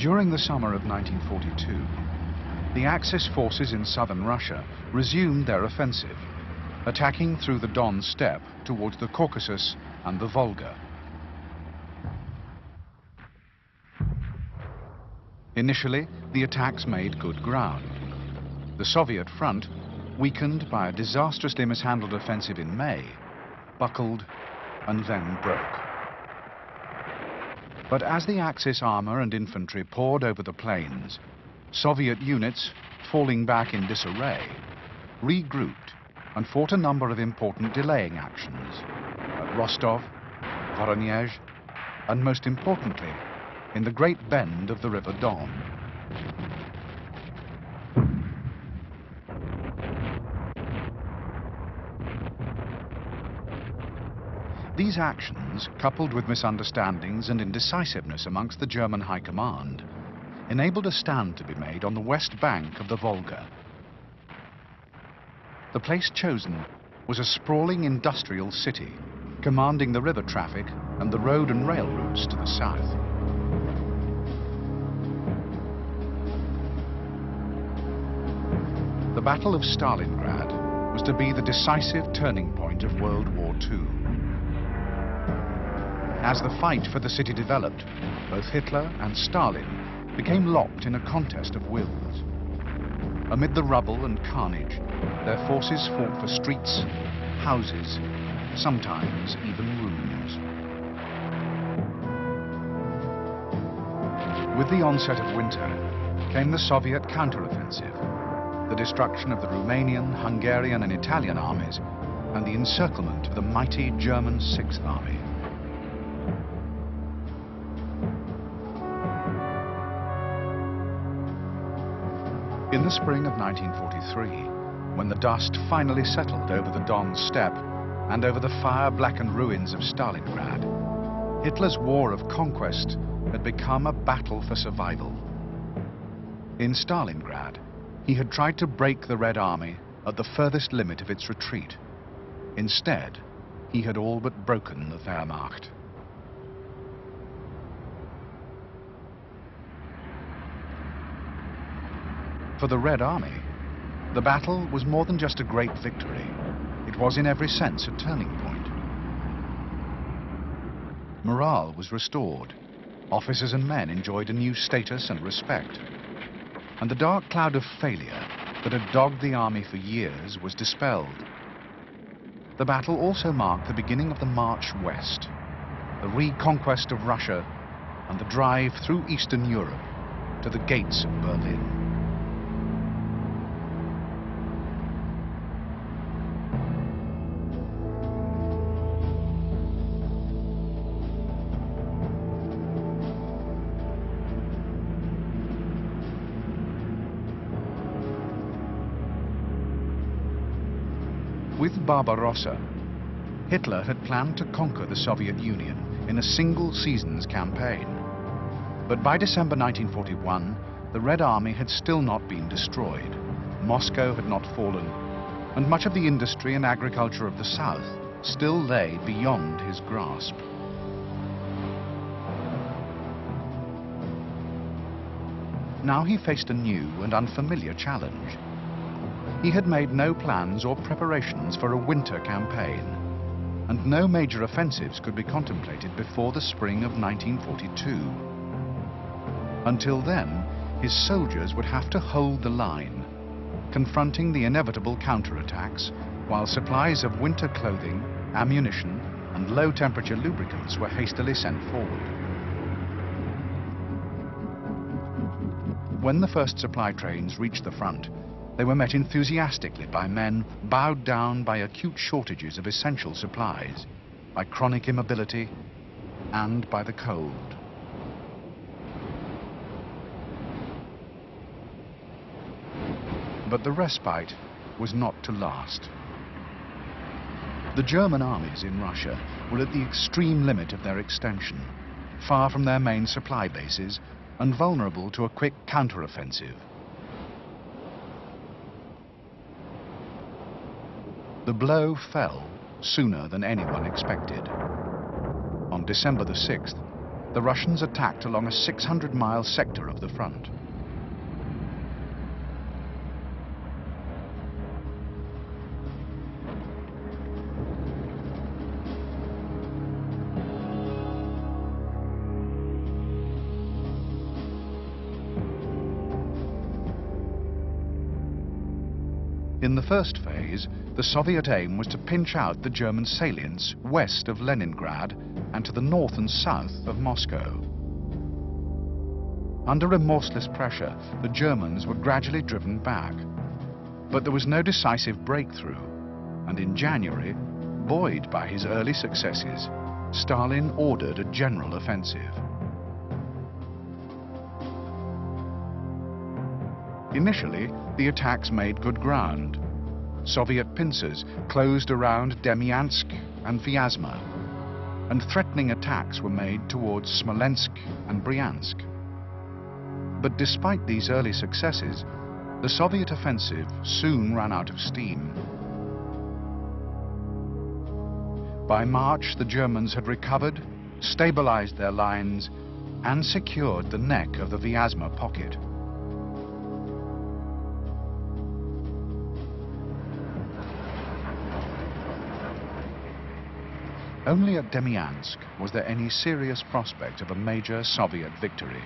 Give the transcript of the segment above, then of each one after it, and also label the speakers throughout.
Speaker 1: During the summer of 1942, the Axis forces in southern Russia resumed their offensive, attacking through the Don steppe towards the Caucasus and the Volga. Initially, the attacks made good ground. The Soviet front, weakened by a disastrously mishandled offensive in May, buckled and then broke. But as the Axis armor and infantry poured over the plains, Soviet units, falling back in disarray, regrouped and fought a number of important delaying actions at Rostov, Voronezh, and most importantly, in the great bend of the River Don. These actions, coupled with misunderstandings and indecisiveness amongst the German High Command, enabled a stand to be made on the west bank of the Volga. The place chosen was a sprawling industrial city, commanding the river traffic and the road and rail routes to the south. The Battle of Stalingrad was to be the decisive turning point of World War II. As the fight for the city developed, both Hitler and Stalin became locked in a contest of wills. Amid the rubble and carnage, their forces fought for streets, houses, sometimes even rooms. With the onset of winter came the Soviet counteroffensive, the destruction of the Romanian, Hungarian and Italian armies, and the encirclement of the mighty German Sixth Army. In the spring of 1943, when the dust finally settled over the Don steppe and over the fire-blackened ruins of Stalingrad, Hitler's war of conquest had become a battle for survival. In Stalingrad, he had tried to break the Red Army at the furthest limit of its retreat. Instead, he had all but broken the Wehrmacht. For the Red Army, the battle was more than just a great victory. It was in every sense a turning point. Morale was restored. Officers and men enjoyed a new status and respect. And the dark cloud of failure that had dogged the army for years was dispelled. The battle also marked the beginning of the march west, the reconquest of Russia and the drive through Eastern Europe to the gates of Berlin. With Barbarossa, Hitler had planned to conquer the Soviet Union in a single season's campaign. But by December 1941, the Red Army had still not been destroyed. Moscow had not fallen, and much of the industry and agriculture of the South still lay beyond his grasp. Now he faced a new and unfamiliar challenge. He had made no plans or preparations for a winter campaign, and no major offensives could be contemplated before the spring of 1942. Until then, his soldiers would have to hold the line, confronting the inevitable counterattacks, while supplies of winter clothing, ammunition, and low-temperature lubricants were hastily sent forward. When the first supply trains reached the front, they were met enthusiastically by men bowed down by acute shortages of essential supplies, by chronic immobility, and by the cold. But the respite was not to last. The German armies in Russia were at the extreme limit of their extension, far from their main supply bases and vulnerable to a quick counteroffensive. The blow fell sooner than anyone expected. On December the 6th, the Russians attacked along a 600-mile sector of the front. In the first phase, the Soviet aim was to pinch out the German salients west of Leningrad and to the north and south of Moscow. Under remorseless pressure, the Germans were gradually driven back. But there was no decisive breakthrough, and in January, buoyed by his early successes, Stalin ordered a general offensive. Initially, the attacks made good ground. Soviet pincers closed around Demyansk and Vyazma, and threatening attacks were made towards Smolensk and Bryansk. But despite these early successes, the Soviet offensive soon ran out of steam. By March, the Germans had recovered, stabilized their lines, and secured the neck of the Vyazma pocket. Only at Demyansk was there any serious prospect of a major Soviet victory.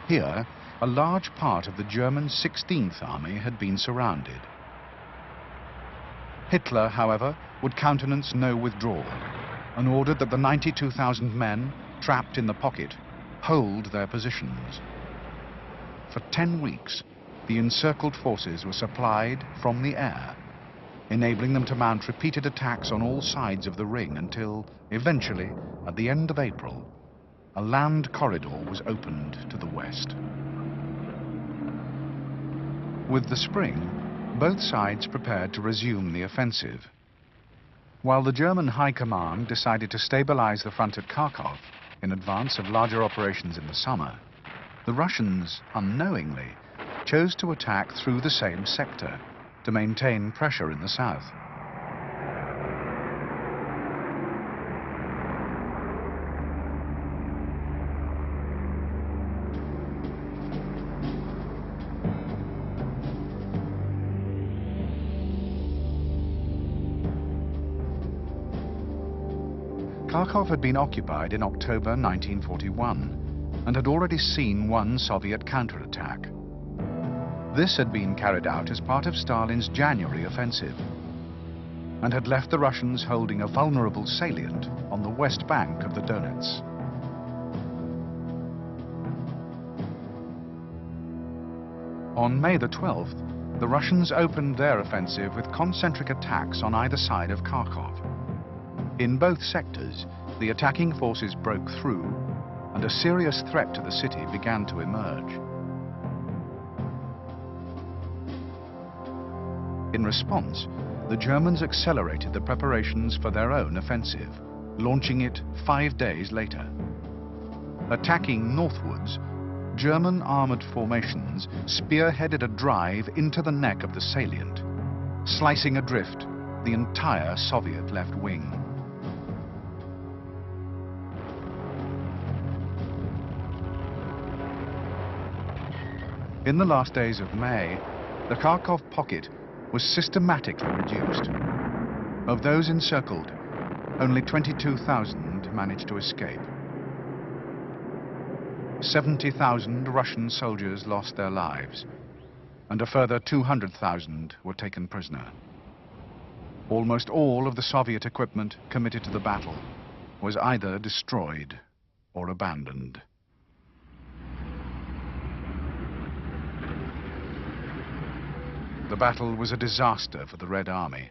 Speaker 1: Here, a large part of the German 16th Army had been surrounded. Hitler, however, would countenance no withdrawal and ordered that the 92,000 men trapped in the pocket hold their positions. For 10 weeks, the encircled forces were supplied from the air, enabling them to mount repeated attacks on all sides of the ring until, eventually, at the end of April, a land corridor was opened to the west. With the spring, both sides prepared to resume the offensive. While the German High Command decided to stabilize the front at Kharkov in advance of larger operations in the summer, the Russians, unknowingly, chose to attack through the same sector to maintain pressure in the south. Kharkov had been occupied in October 1941 and had already seen one Soviet counterattack. This had been carried out as part of Stalin's January offensive and had left the Russians holding a vulnerable salient on the west bank of the Donets. On May the 12th, the Russians opened their offensive with concentric attacks on either side of Kharkov. In both sectors, the attacking forces broke through, and a serious threat to the city began to emerge. In response, the Germans accelerated the preparations for their own offensive, launching it 5 days later. Attacking northwards, German armored formations spearheaded a drive into the neck of the salient, slicing adrift the entire Soviet left wing. In the last days of May, the Kharkov pocket was systematically reduced. Of those encircled, only 22,000 managed to escape. 70,000 Russian soldiers lost their lives, and a further 200,000 were taken prisoner. Almost all of the Soviet equipment committed to the battle was either destroyed or abandoned. The battle was a disaster for the Red Army,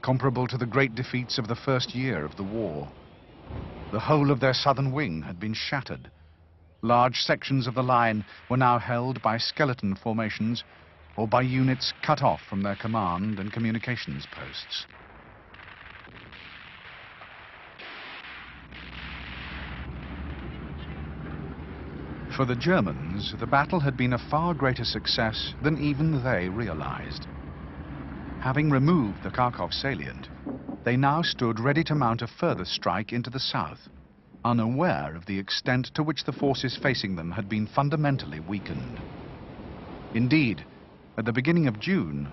Speaker 1: comparable to the great defeats of the first year of the war. The whole of their southern wing had been shattered. Large sections of the line were now held by skeleton formations or by units cut off from their command and communications posts. For the Germans, the battle had been a far greater success than even they realized. Having removed the Kharkov salient, they now stood ready to mount a further strike into the south, unaware of the extent to which the forces facing them had been fundamentally weakened. Indeed, at the beginning of June,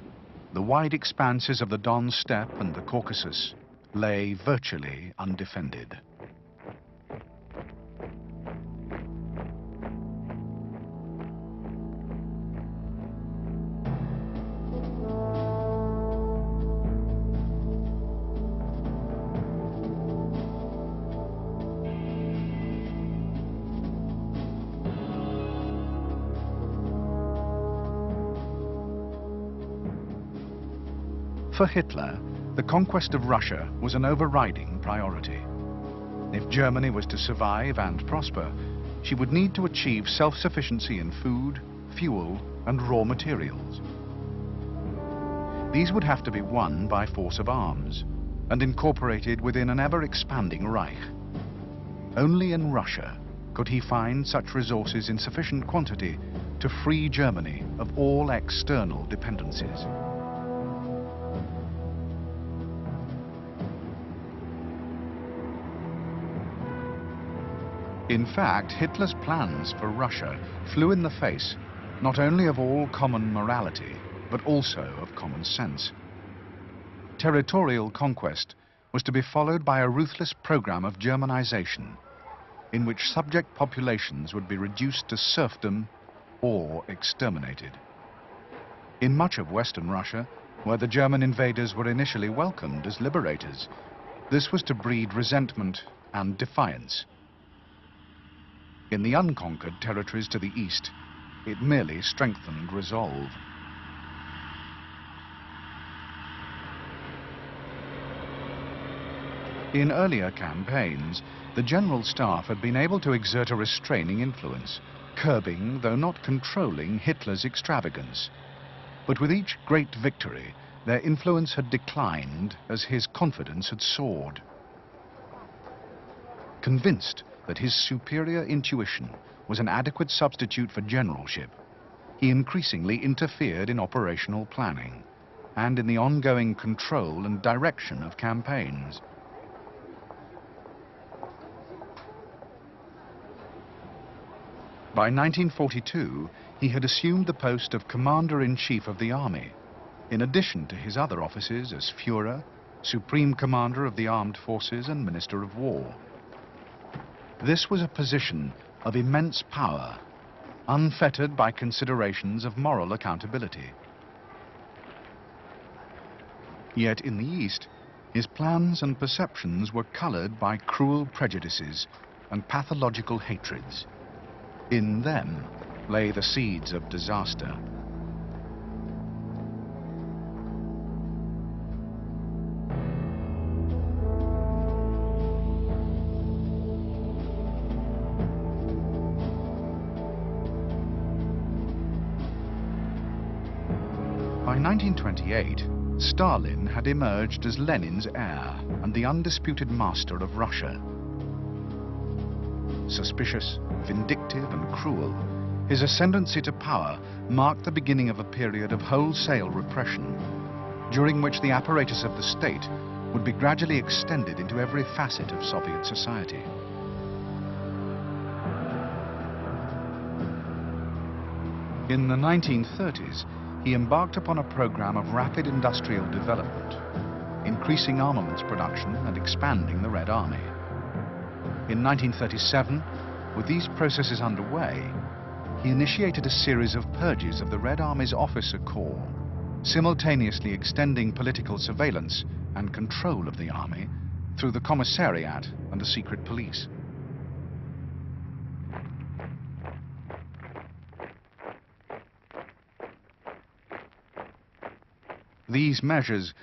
Speaker 1: the wide expanses of the Don Steppe and the Caucasus lay virtually undefended. For Hitler, the conquest of Russia was an overriding priority. If Germany was to survive and prosper, she would need to achieve self-sufficiency in food, fuel, and raw materials. These would have to be won by force of arms and incorporated within an ever-expanding Reich. Only in Russia could he find such resources in sufficient quantity to free Germany of all external dependencies. In fact, Hitler's plans for Russia flew in the face not only of all common morality, but also of common sense. Territorial conquest was to be followed by a ruthless program of Germanization, in which subject populations would be reduced to serfdom or exterminated. In much of Western Russia, where the German invaders were initially welcomed as liberators, this was to breed resentment and defiance. In the unconquered territories to the east, it merely strengthened resolve. In earlier campaigns, the General Staff had been able to exert a restraining influence, curbing, though not controlling, Hitler's extravagance. But with each great victory, their influence had declined as his confidence had soared. Convinced that his superior intuition was an adequate substitute for generalship, he increasingly interfered in operational planning and in the ongoing control and direction of campaigns. By 1942, he had assumed the post of Commander-in-Chief of the Army, in addition to his other offices as Führer, Supreme Commander of the Armed Forces and Minister of War. This was a position of immense power, unfettered by considerations of moral accountability. Yet in the East, his plans and perceptions were colored by cruel prejudices and pathological hatreds. In them lay the seeds of disaster. By 1928, Stalin had emerged as Lenin's heir and the undisputed master of Russia. Suspicious, vindictive and cruel, his ascendancy to power marked the beginning of a period of wholesale repression, during which the apparatus of the state would be gradually extended into every facet of Soviet society. In the 1930s, he embarked upon a program of rapid industrial development, increasing armaments production and expanding the Red Army. In 1937, with these processes underway, he initiated a series of purges of the Red Army's officer corps, simultaneously extending political surveillance and control of the army through the commissariat and the secret police. These measures,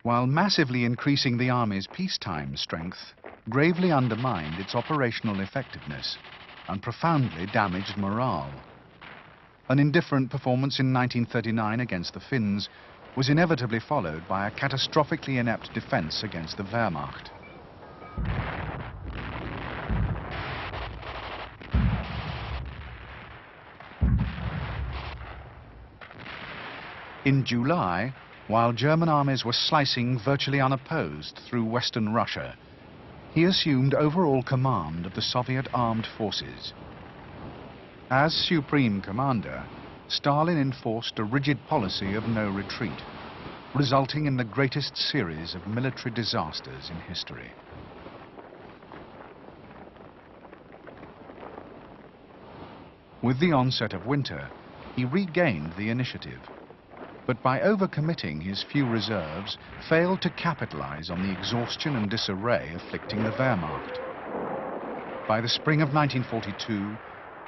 Speaker 1: while massively increasing the army's peacetime strength, gravely undermined its operational effectiveness and profoundly damaged morale. An indifferent performance in 1939 against the Finns was inevitably followed by a catastrophically inept defense against the Wehrmacht. In July, while German armies were slicing virtually unopposed through Western Russia, he assumed overall command of the Soviet armed forces. As supreme commander, Stalin enforced a rigid policy of no retreat, resulting in the greatest series of military disasters in history. With the onset of winter, he regained the initiative, but by overcommitting his few reserves, failed to capitalize on the exhaustion and disarray afflicting the Wehrmacht. By the spring of 1942,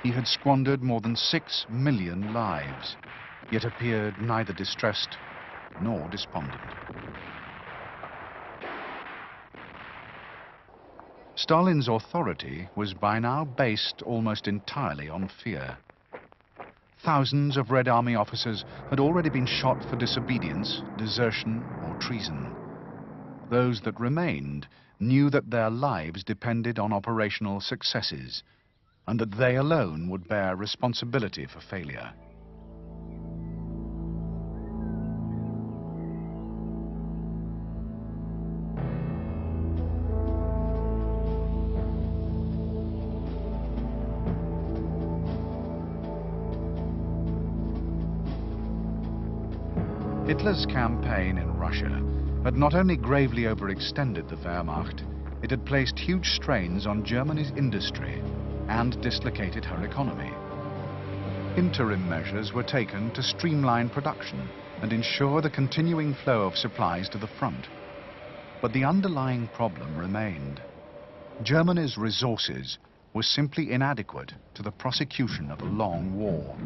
Speaker 1: he had squandered more than 6 million lives, yet appeared neither distressed nor despondent. Stalin's authority was by now based almost entirely on fear. Thousands of Red Army officers had already been shot for disobedience, desertion, or treason. Those that remained knew that their lives depended on operational successes, and that they alone would bear responsibility for failure. Hitler's campaign in Russia had not only gravely overextended the Wehrmacht, it had placed huge strains on Germany's industry and dislocated her economy. Interim measures were taken to streamline production and ensure the continuing flow of supplies to the front. But the underlying problem remained. Germany's resources were simply inadequate to the prosecution of a long war.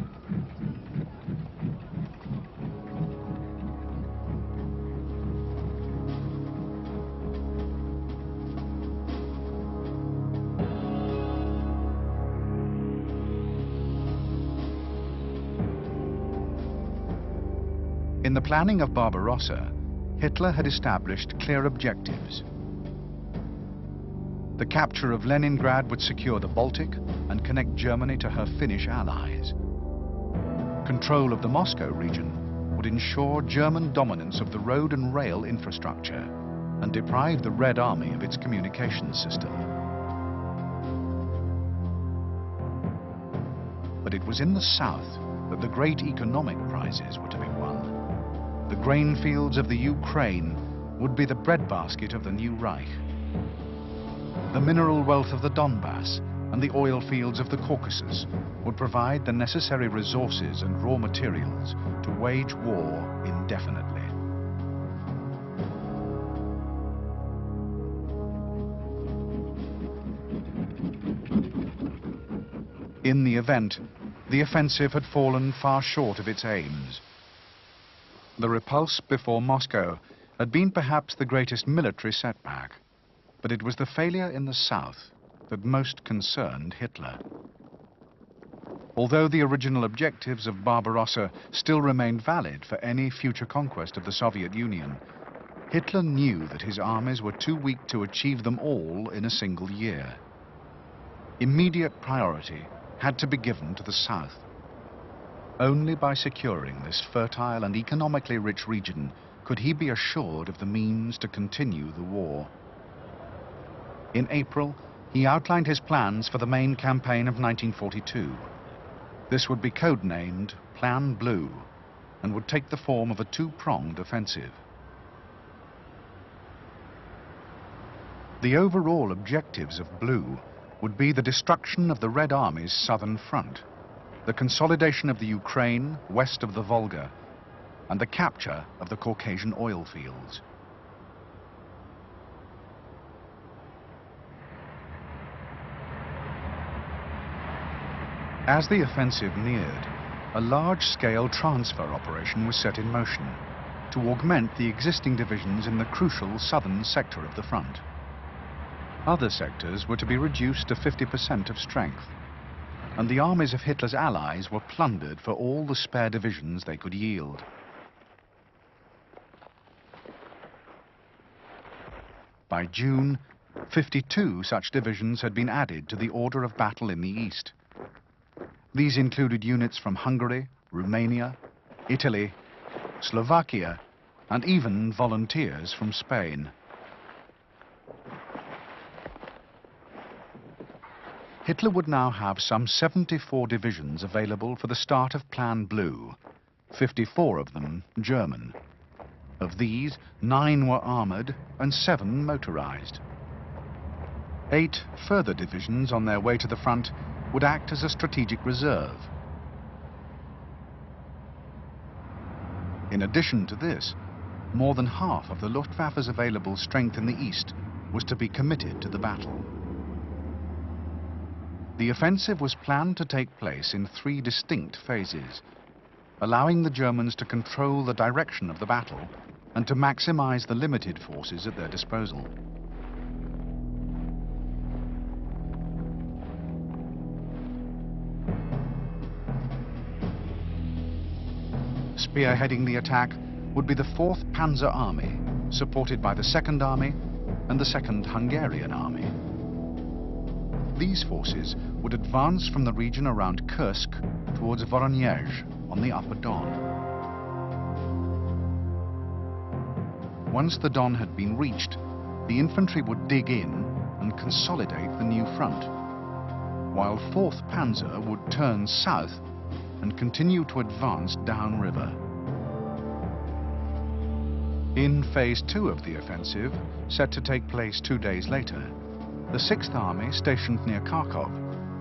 Speaker 1: In the planning of Barbarossa, Hitler had established clear objectives. The capture of Leningrad would secure the Baltic and connect Germany to her Finnish allies. Control of the Moscow region would ensure German dominance of the road and rail infrastructure and deprive the Red Army of its communications system. But it was in the south that the great economic prizes were to be won. The grain fields of the Ukraine would be the breadbasket of the new Reich. The mineral wealth of the Donbass and the oil fields of the Caucasus would provide the necessary resources and raw materials to wage war indefinitely. In the event, the offensive had fallen far short of its aims. The repulse before Moscow had been perhaps the greatest military setback, but it was the failure in the south that most concerned Hitler. Although the original objectives of Barbarossa still remained valid for any future conquest of the Soviet Union, Hitler knew that his armies were too weak to achieve them all in a single year. Immediate priority had to be given to the south. Only by securing this fertile and economically rich region could he be assured of the means to continue the war. In April, he outlined his plans for the main campaign of 1942. This would be codenamed Plan Blue and would take the form of a two-pronged offensive. The overall objectives of Blue would be the destruction of the Red Army's southern front, the consolidation of the Ukraine west of the Volga, and the capture of the Caucasian oil fields. As the offensive neared, a large-scale transfer operation was set in motion to augment the existing divisions in the crucial southern sector of the front. Other sectors were to be reduced to 50% of strength, and the armies of Hitler's allies were plundered for all the spare divisions they could yield. By June, 52 such divisions had been added to the order of battle in the east. These included units from Hungary, Romania, Italy, Slovakia, and even volunteers from Spain. Hitler would now have some 74 divisions available for the start of Plan Blue, 54 of them German. Of these, 9 were armoured and 7 motorised. 8 further divisions on their way to the front would act as a strategic reserve. In addition to this, more than half of the Luftwaffe's available strength in the east was to be committed to the battle. The offensive was planned to take place in 3 distinct phases, allowing the Germans to control the direction of the battle and to maximize the limited forces at their disposal. Spearheading the attack would be the 4th Panzer Army, supported by the 2nd Army and the 2nd Hungarian Army. These forces would advance from the region around Kursk towards Voronezh on the Upper Don. Once the Don had been reached, the infantry would dig in and consolidate the new front, while 4th Panzer would turn south and continue to advance downriver. In Phase 2 of the offensive, set to take place 2 days later, the 6th Army, stationed near Kharkov,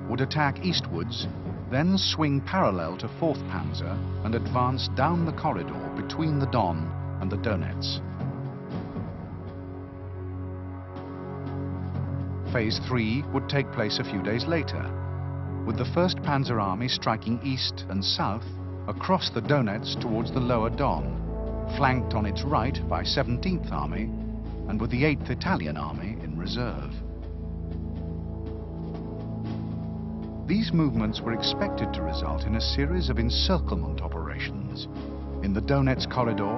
Speaker 1: would attack eastwards, then swing parallel to 4th Panzer and advance down the corridor between the Don and the Donets. Phase 3 would take place a few days later, with the 1st Panzer Army striking east and south across the Donets towards the lower Don, flanked on its right by 17th Army and with the 8th Italian Army in reserve. These movements were expected to result in a series of encirclement operations in the Donets corridor,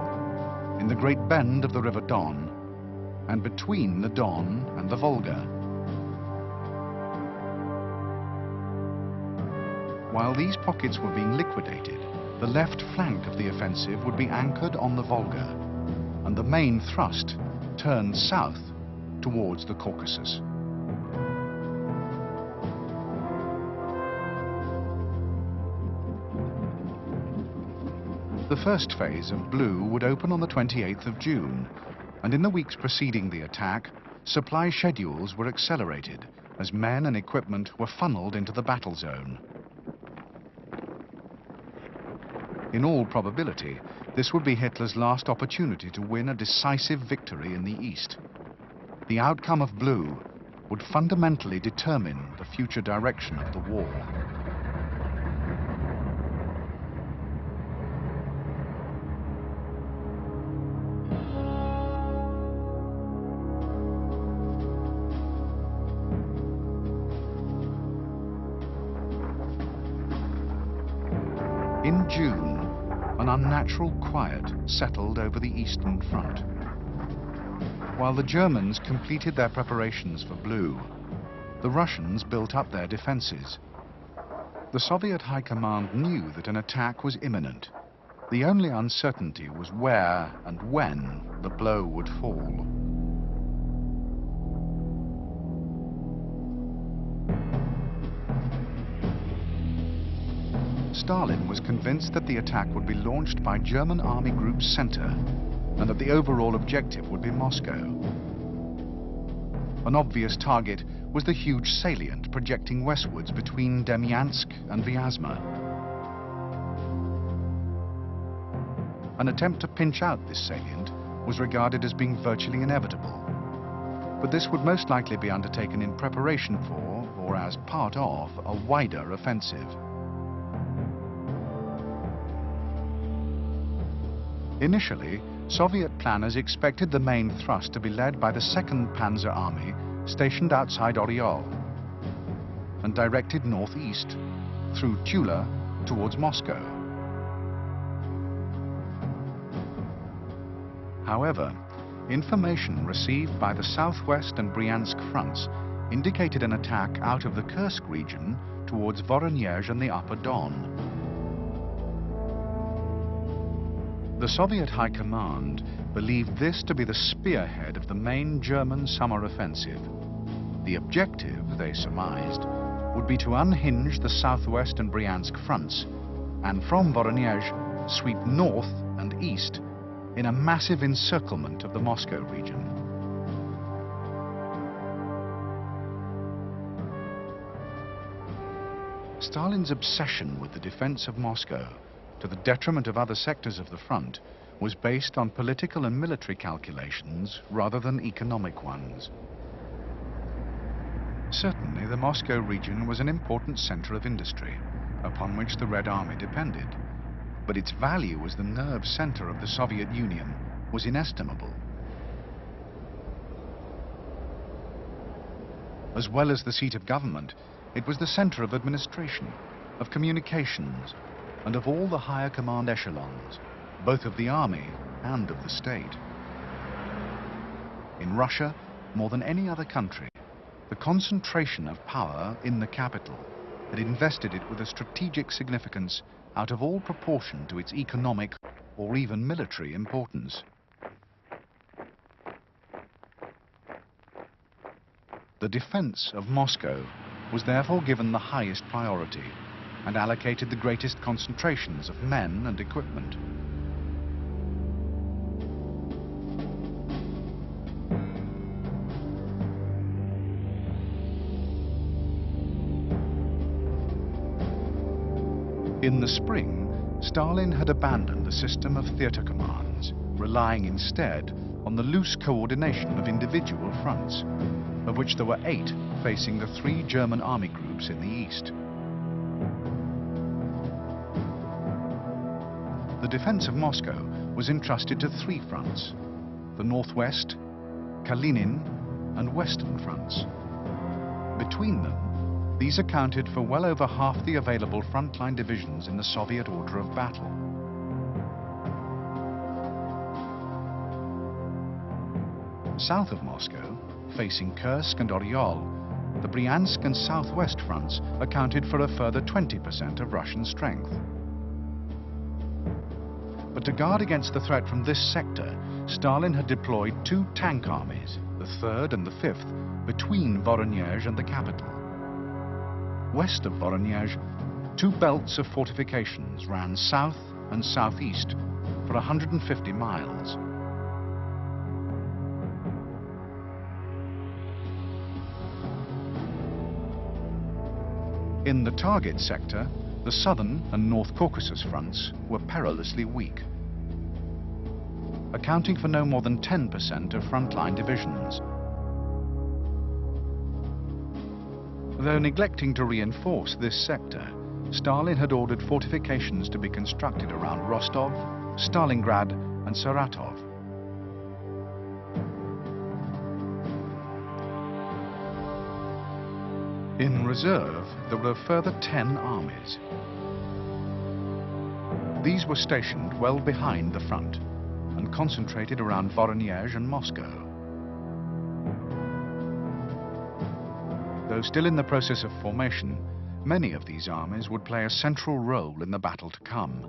Speaker 1: in the Great Bend of the River Don, and between the Don and the Volga. While these pockets were being liquidated, the left flank of the offensive would be anchored on the Volga, and the main thrust turned south towards the Caucasus. The first phase of Blue would open on the 28th of June, and in the weeks preceding the attack, supply schedules were accelerated as men and equipment were funneled into the battle zone. In all probability, this would be Hitler's last opportunity to win a decisive victory in the East. The outcome of Blue would fundamentally determine the future direction of the war. In June, an unnatural quiet settled over the Eastern Front. While the Germans completed their preparations for Blue, the Russians built up their defenses. The Soviet High Command knew that an attack was imminent. The only uncertainty was where and when the blow would fall. Stalin was convinced that the attack would be launched by German Army Group Center and that the overall objective would be Moscow. An obvious target was the huge salient projecting westwards between Demyansk and Vyazma. An attempt to pinch out this salient was regarded as being virtually inevitable, but this would most likely be undertaken in preparation for, or as part of, a wider offensive. Initially, Soviet planners expected the main thrust to be led by the 2nd Panzer Army stationed outside Oryol and directed northeast through Tula towards Moscow. However, information received by the southwest and Bryansk fronts indicated an attack out of the Kursk region towards Voronezh and the Upper Don. The Soviet High Command believed this to be the spearhead of the main German summer offensive. The objective, they surmised, would be to unhinge the southwest and Bryansk fronts, and from Voronezh sweep north and east in a massive encirclement of the Moscow region. Stalin's obsession with the defense of Moscow, to the detriment of other sectors of the front, was based on political and military calculations rather than economic ones. Certainly, the Moscow region was an important center of industry, upon which the Red Army depended, but its value as the nerve center of the Soviet Union was inestimable. As well as the seat of government, it was the center of administration, of communications, and of all the higher command echelons, both of the army and of the state. In Russia, more than any other country, the concentration of power in the capital had invested it with a strategic significance out of all proportion to its economic or even military importance. The defense of Moscow was therefore given the highest priority and allocated the greatest concentrations of men and equipment. In the spring, Stalin had abandoned the system of theater commands, relying instead on the loose coordination of individual fronts, of which there were 8 facing the 3 German army groups in the east. The defense of Moscow was entrusted to 3 fronts: the northwest, Kalinin, and western fronts. Between them, these accounted for well over half the available frontline divisions in the Soviet order of battle. South of Moscow, facing Kursk and Oryol, the Bryansk and southwest fronts accounted for a further 20% of Russian strength. But to guard against the threat from this sector, Stalin had deployed 2 tank armies, the 3rd and the 5th, between Voronezh and the capital. West of Voronezh, 2 belts of fortifications ran south and southeast for 150 miles. In the target sector, the southern and North Caucasus fronts were perilously weak, accounting for no more than 10% of frontline divisions. Though neglecting to reinforce this sector, Stalin had ordered fortifications to be constructed around Rostov, Stalingrad, and Saratov. In reserve, there were a further 10 armies. These were stationed well behind the front and concentrated around Voronezh and Moscow. Though still in the process of formation, many of these armies would play a central role in the battle to come.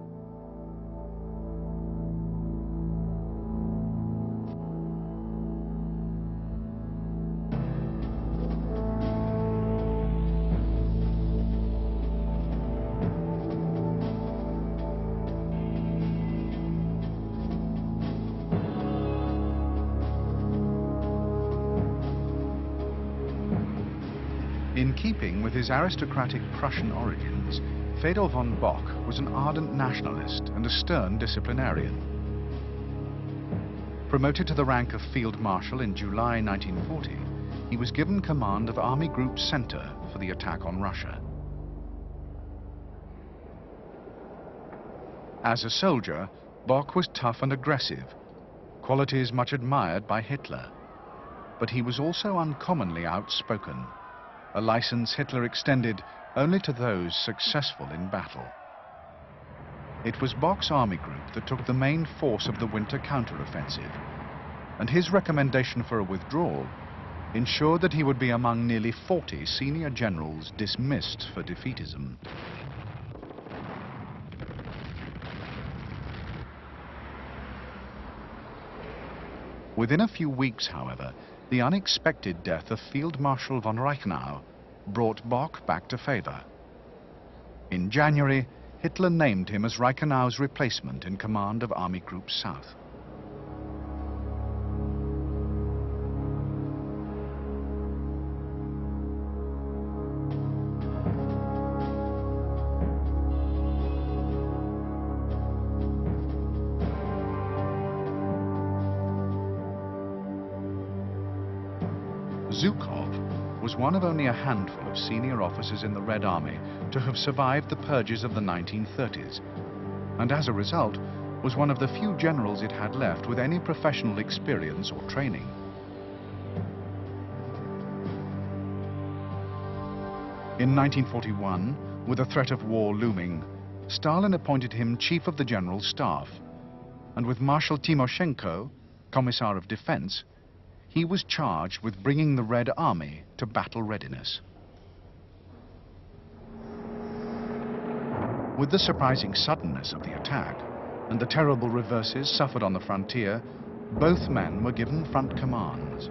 Speaker 1: In keeping with his aristocratic Prussian origins, Fedor von Bock was an ardent nationalist and a stern disciplinarian. Promoted to the rank of Field Marshal in July 1940, he was given command of Army Group Center for the attack on Russia. As a soldier, Bock was tough and aggressive, qualities much admired by Hitler. But he was also uncommonly outspoken, a license Hitler extended only to those successful in battle. It was Bock's army group that took the main force of the winter counteroffensive, and his recommendation for a withdrawal ensured that he would be among nearly 40 senior generals dismissed for defeatism. Within a few weeks, however, the unexpected death of Field Marshal von Reichenau brought Bock back to favor. In January, Hitler named him as Reichenau's replacement in command of Army Group South. Zhukov was one of only a handful of senior officers in the Red Army to have survived the purges of the 1930s, and as a result was one of the few generals it had left with any professional experience or training. In 1941, with the threat of war looming, Stalin appointed him Chief of the General Staff, and with Marshal Timoshenko, Commissar of Defense, he was charged with bringing the Red Army to battle readiness. With the surprising suddenness of the attack and the terrible reverses suffered on the frontier, both men were given front commands.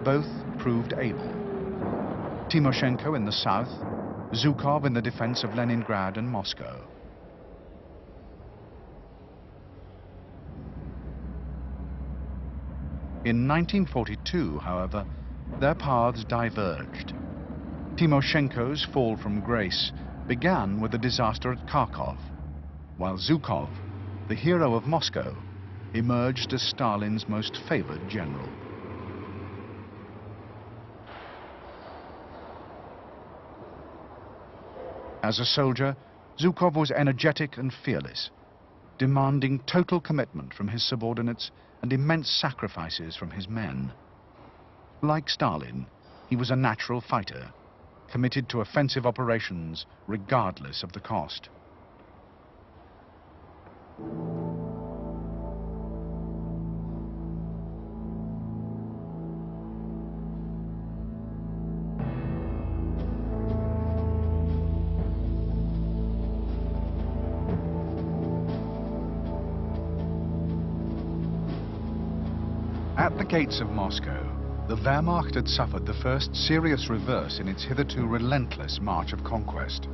Speaker 1: Both proved able. Timoshenko in the south, Zhukov in the defense of Leningrad and Moscow. In 1942, however, their paths diverged. Timoshenko's fall from grace began with the disaster at Kharkov, while Zhukov, the hero of Moscow, emerged as Stalin's most favored general. As a soldier, Zhukov was energetic and fearless, demanding total commitment from his subordinates and immense sacrifices from his men. Like Stalin, he was a natural fighter, committed to offensive operations regardless of the cost. At the gates of Moscow, the Wehrmacht had suffered the first serious reverse in its hitherto relentless march of conquest.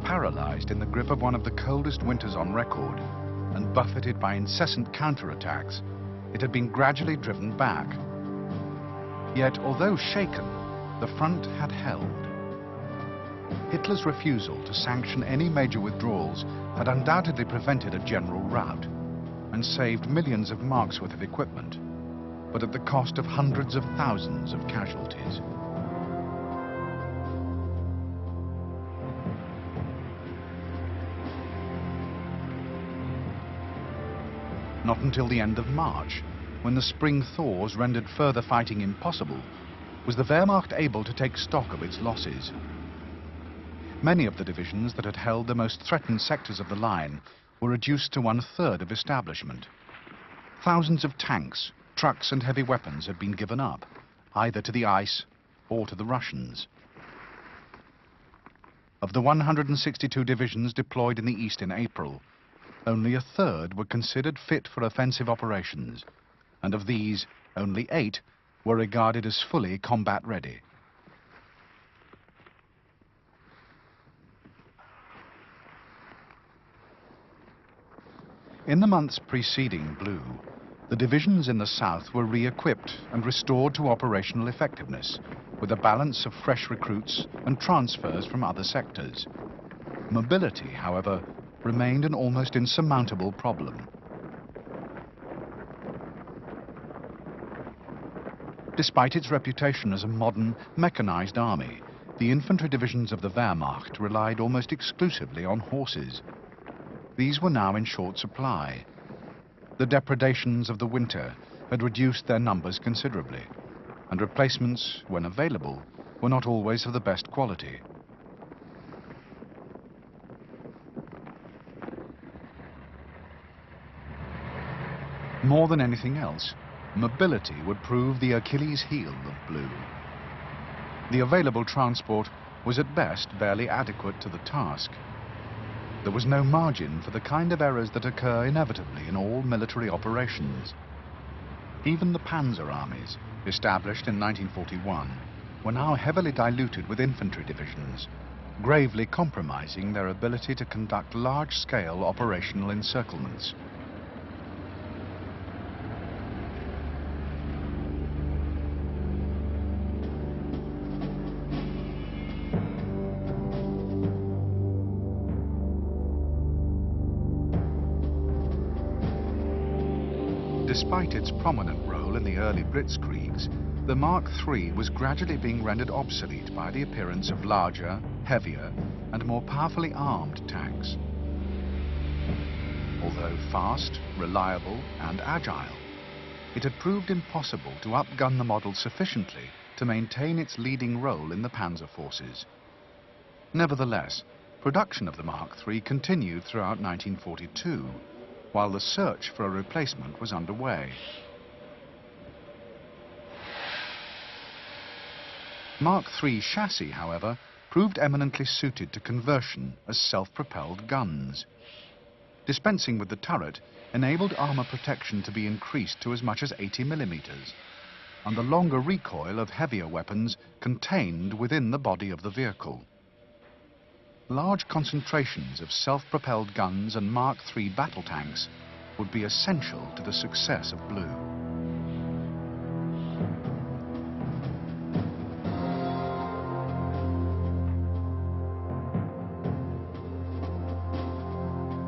Speaker 1: Paralyzed in the grip of one of the coldest winters on record, and buffeted by incessant counterattacks, it had been gradually driven back. Yet, although shaken, the front had held. Hitler's refusal to sanction any major withdrawals had undoubtedly prevented a general rout, and saved millions of marks worth of equipment, but at the cost of hundreds of thousands of casualties. Not until the end of March, when the spring thaws rendered further fighting impossible, was the Wehrmacht able to take stock of its losses. Many of the divisions that had held the most threatened sectors of the line were reduced to 1/3 of establishment. Thousands of tanks, trucks and heavy weapons had been given up, either to the ice or to the Russians. Of the 162 divisions deployed in the east in April, only 1/3 were considered fit for offensive operations, and of these, only 8 were regarded as fully combat ready. In the months preceding Blue, the divisions in the south were re-equipped and restored to operational effectiveness, with a balance of fresh recruits and transfers from other sectors. Mobility, however, remained an almost insurmountable problem. Despite its reputation as a modern, mechanized army, the infantry divisions of the Wehrmacht relied almost exclusively on horses. These were now in short supply. The depredations of the winter had reduced their numbers considerably, and replacements, when available, were not always of the best quality. More than anything else, mobility would prove the Achilles heel of Blue. The available transport was at best barely adequate to the task. There was no margin for the kind of errors that occur inevitably in all military operations. Even the Panzer armies, established in 1941, were now heavily diluted with infantry divisions, gravely compromising their ability to conduct large-scale operational encirclements. Despite its prominent role in the early Blitzkriegs, the Mark III was gradually being rendered obsolete by the appearance of larger, heavier, and more powerfully armed tanks. Although fast, reliable, and agile, it had proved impossible to outgun the model sufficiently to maintain its leading role in the panzer forces. Nevertheless, production of the Mark III continued throughout 1942, while the search for a replacement was underway. Mark III chassis, however, proved eminently suited to conversion as self-propelled guns. Dispensing with the turret enabled armor protection to be increased to as much as 80mm, and the longer recoil of heavier weapons contained within the body of the vehicle. Large concentrations of self-propelled guns and Mark III battle tanks would be essential to the success of Blue.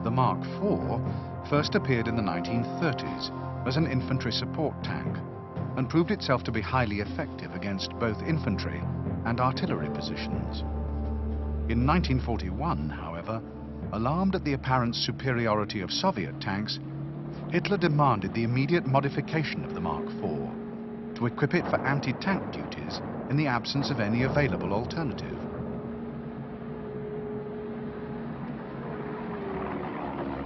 Speaker 1: The Mark IV first appeared in the 1930s as an infantry support tank and proved itself to be highly effective against both infantry and artillery positions. In 1941, however, alarmed at the apparent superiority of Soviet tanks, Hitler demanded the immediate modification of the Mark IV to equip it for anti-tank duties in the absence of any available alternative.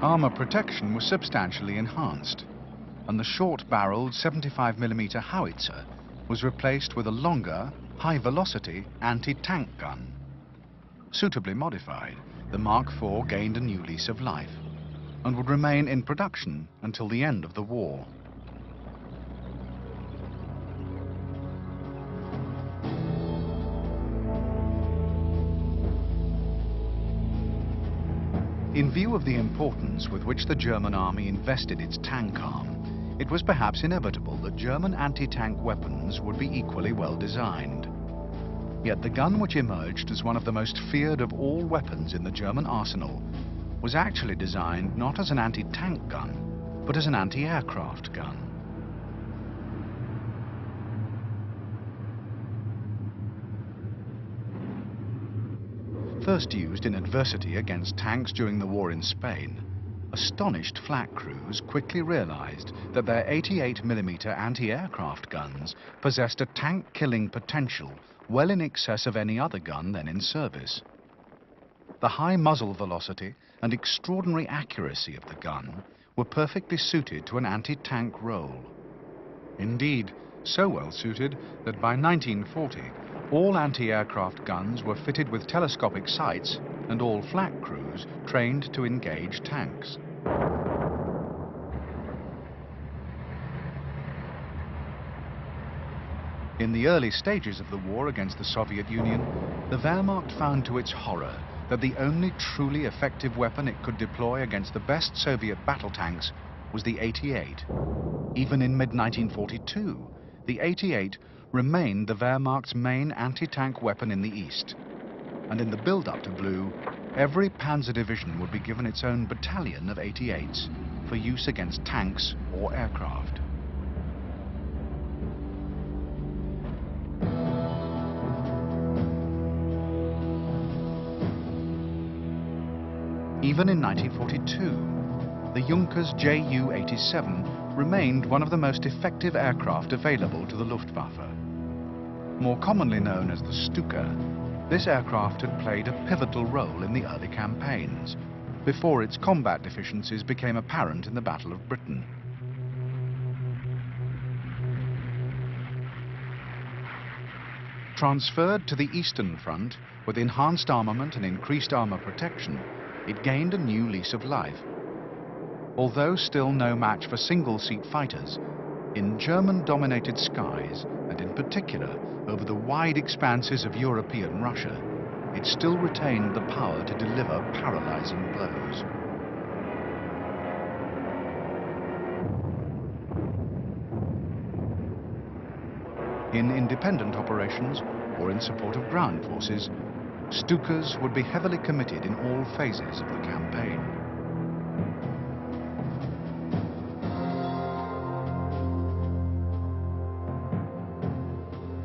Speaker 1: Armor protection was substantially enhanced, and the short-barreled 75mm howitzer was replaced with a longer, high-velocity anti-tank gun. Suitably modified, the Mark IV gained a new lease of life and would remain in production until the end of the war. In view of the importance with which the German army invested its tank arm, it was perhaps inevitable that German anti-tank weapons would be equally well designed. Yet the gun which emerged as one of the most feared of all weapons in the German arsenal was actually designed not as an anti-tank gun, but as an anti-aircraft gun. First used in adversity against tanks during the war in Spain, astonished flak crews quickly realized that their 88mm anti-aircraft guns possessed a tank-killing potential well in excess of any other gun then in service. The high muzzle velocity and extraordinary accuracy of the gun were perfectly suited to an anti-tank role. Indeed, so well suited that by 1940, all anti-aircraft guns were fitted with telescopic sights and all flak crews trained to engage tanks. In the early stages of the war against the Soviet Union, the Wehrmacht found to its horror that the only truly effective weapon it could deploy against the best Soviet battle tanks was the 88. Even in mid-1942, the 88 remained the Wehrmacht's main anti-tank weapon in the East. And in the build-up to Blue, every panzer division would be given its own battalion of 88s for use against tanks or aircraft. Even in 1942, the Junkers Ju-87 remained one of the most effective aircraft available to the Luftwaffe. More commonly known as the Stuka, this aircraft had played a pivotal role in the early campaigns, before its combat deficiencies became apparent in the Battle of Britain. Transferred to the Eastern Front with enhanced armament and increased armor protection, it gained a new lease of life. Although still no match for single-seat fighters, In German-dominated skies, and in particular over the wide expanses of European Russia, it still retained the power to deliver paralyzing blows. In independent operations, or in support of ground forces, Stukas would be heavily committed in all phases of the campaign.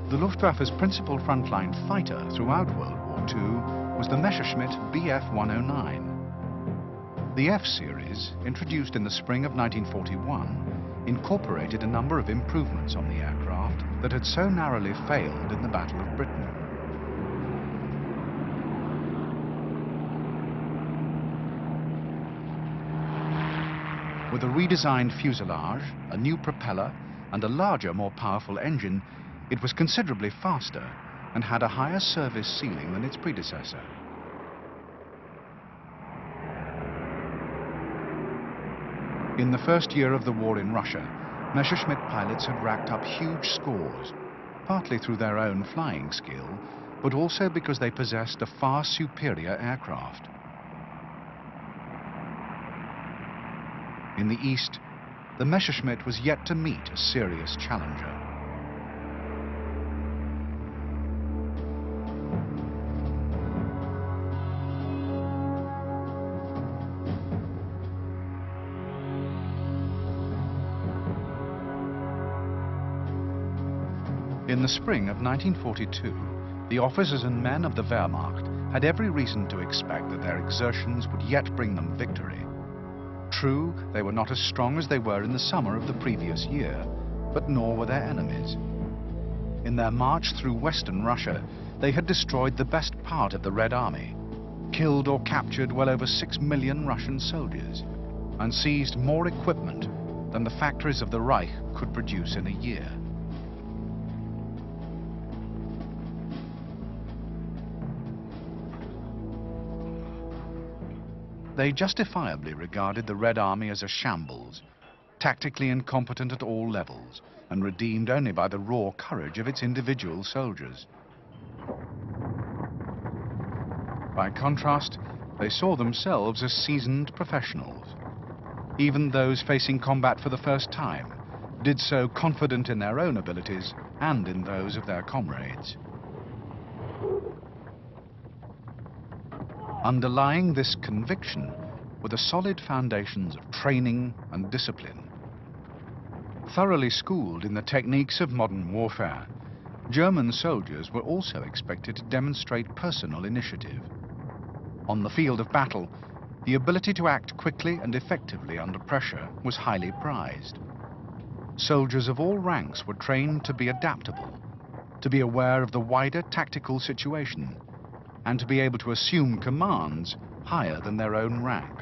Speaker 1: The Luftwaffe's principal frontline fighter throughout World War II was the Messerschmitt Bf-109. The F-series, introduced in the spring of 1941, incorporated a number of improvements on the aircraft that had so narrowly failed in the Battle of Britain. With a redesigned fuselage, a new propeller, and a larger, more powerful engine, it was considerably faster and had a higher service ceiling than its predecessor. In the first year of the war in Russia, Messerschmitt pilots had racked up huge scores, partly through their own flying skill, but also because they possessed a far superior aircraft. In the East, the Messerschmitt was yet to meet a serious challenger. In the spring of 1942, the officers and men of the Wehrmacht had every reason to expect that their exertions would yet bring them victory. True, they were not as strong as they were in the summer of the previous year, but nor were their enemies. In their march through western Russia, they had destroyed the best part of the Red Army, killed or captured well over 6 million Russian soldiers, and seized more equipment than the factories of the Reich could produce in a year. They justifiably regarded the Red Army as a shambles, tactically incompetent at all levels, and redeemed only by the raw courage of its individual soldiers. By contrast, they saw themselves as seasoned professionals. Even those facing combat for the first time did so confident in their own abilities and in those of their comrades. Underlying this conviction were the solid foundations of training and discipline. Thoroughly schooled in the techniques of modern warfare, German soldiers were also expected to demonstrate personal initiative. On the field of battle, the ability to act quickly and effectively under pressure was highly prized. Soldiers of all ranks were trained to be adaptable, to be aware of the wider tactical situation, and to be able to assume commands higher than their own rank.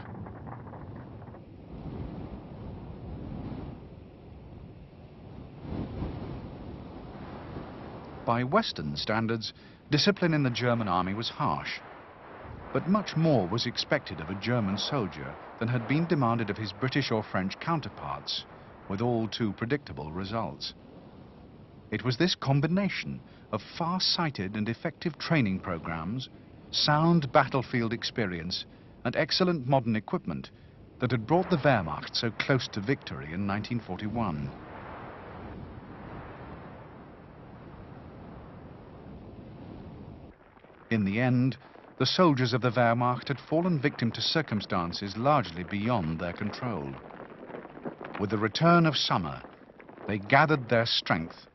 Speaker 1: By Western standards, discipline in the German army was harsh, but much more was expected of a German soldier than had been demanded of his British or French counterparts, with all too predictable results. It was this combination of far-sighted and effective training programs, sound battlefield experience, and excellent modern equipment that had brought the Wehrmacht so close to victory in 1941. In the end, the soldiers of the Wehrmacht had fallen victim to circumstances largely beyond their control. With the return of summer, they gathered their strength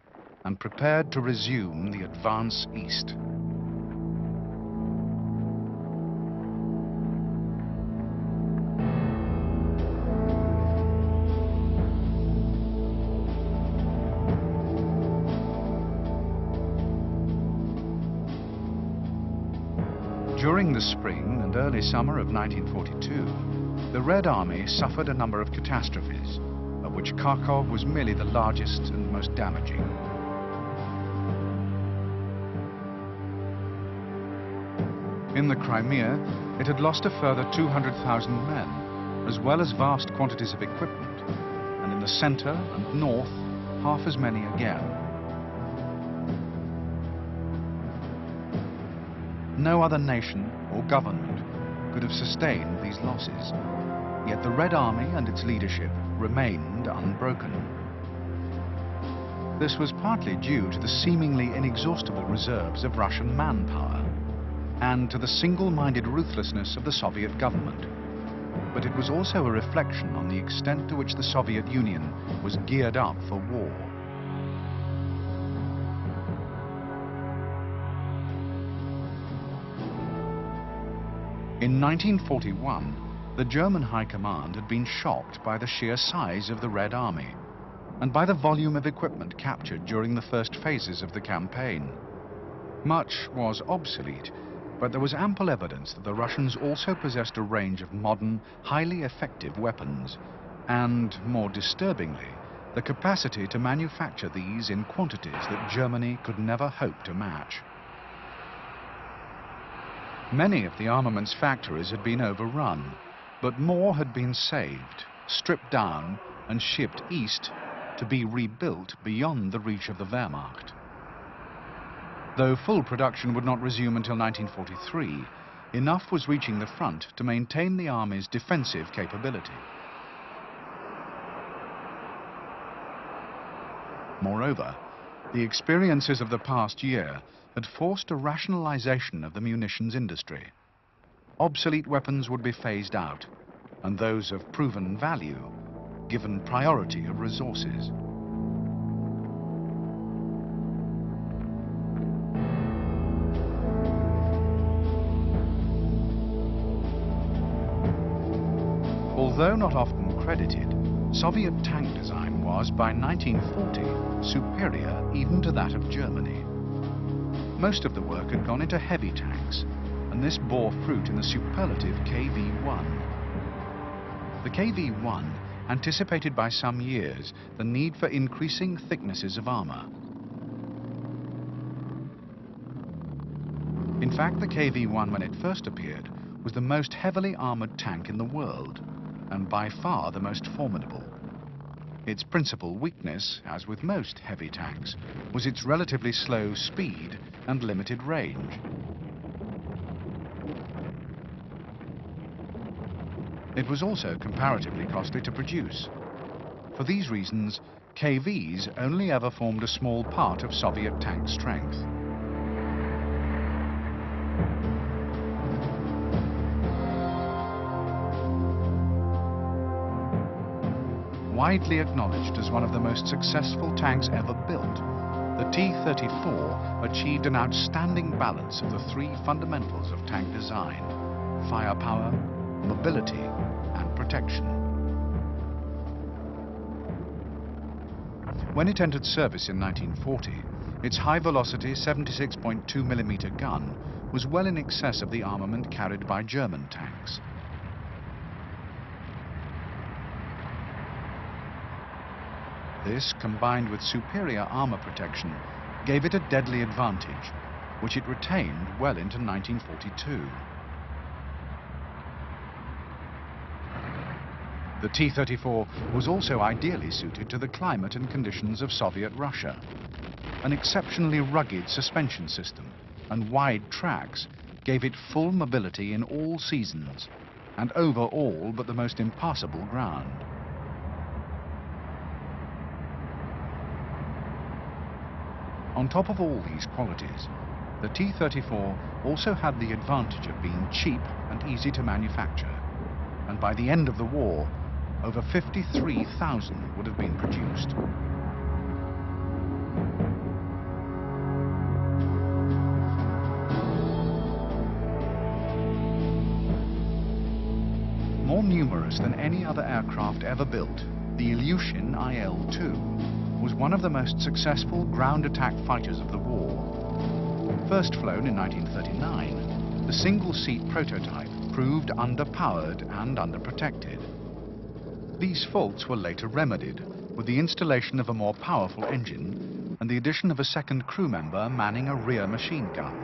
Speaker 1: and prepared to resume the advance east. During the spring and early summer of 1942, the Red Army suffered a number of catastrophes, of which Kharkov was merely the largest and most damaging. In the Crimea, it had lost a further 200,000 men, as well as vast quantities of equipment, and in the center and north, half as many again. No other nation or government could have sustained these losses, yet the Red Army and its leadership remained unbroken. This was partly due to the seemingly inexhaustible reserves of Russian manpower and to the single-minded ruthlessness of the Soviet government. But it was also a reflection on the extent to which the Soviet Union was geared up for war. In 1941, the German High Command had been shocked by the sheer size of the Red Army and by the volume of equipment captured during the first phases of the campaign. Much was obsolete, but there was ample evidence that the Russians also possessed a range of modern, highly effective weapons, and, more disturbingly, the capacity to manufacture these in quantities that Germany could never hope to match. Many of the armaments factories had been overrun, but more had been saved, stripped down, and shipped east to be rebuilt beyond the reach of the Wehrmacht. Though full production would not resume until 1943, enough was reaching the front to maintain the army's defensive capability. Moreover, the experiences of the past year had forced a rationalization of the munitions industry. Obsolete weapons would be phased out, and those of proven value given priority of resources. Although not often credited, Soviet tank design was, by 1940, superior even to that of Germany. Most of the work had gone into heavy tanks, and this bore fruit in the superlative KV-1. The KV-1 anticipated by some years the need for increasing thicknesses of armor. In fact, the KV-1, when it first appeared, was the most heavily armored tank in the world, and by far the most formidable. Its principal weakness, as with most heavy tanks, was its relatively slow speed and limited range. It was also comparatively costly to produce. For these reasons, KVs only ever formed a small part of Soviet tank strength. Widely acknowledged as one of the most successful tanks ever built, the T-34 achieved an outstanding balance of the three fundamentals of tank design: firepower, mobility, and protection. When it entered service in 1940, its high-velocity 76.2mm gun was well in excess of the armament carried by German tanks. This, combined with superior armor protection, gave it a deadly advantage, which it retained well into 1942. The T-34 was also ideally suited to the climate and conditions of Soviet Russia. An exceptionally rugged suspension system and wide tracks gave it full mobility in all seasons and over all but the most impassable ground. On top of all these qualities, the T-34 also had the advantage of being cheap and easy to manufacture, and by the end of the war, over 53,000 would have been produced. More numerous than any other aircraft ever built, the Ilyushin IL-2 was one of the most successful ground attack fighters of the war. First flown in 1939, the single-seat prototype proved underpowered and underprotected. These faults were later remedied with the installation of a more powerful engine and the addition of a second crew member manning a rear machine gun.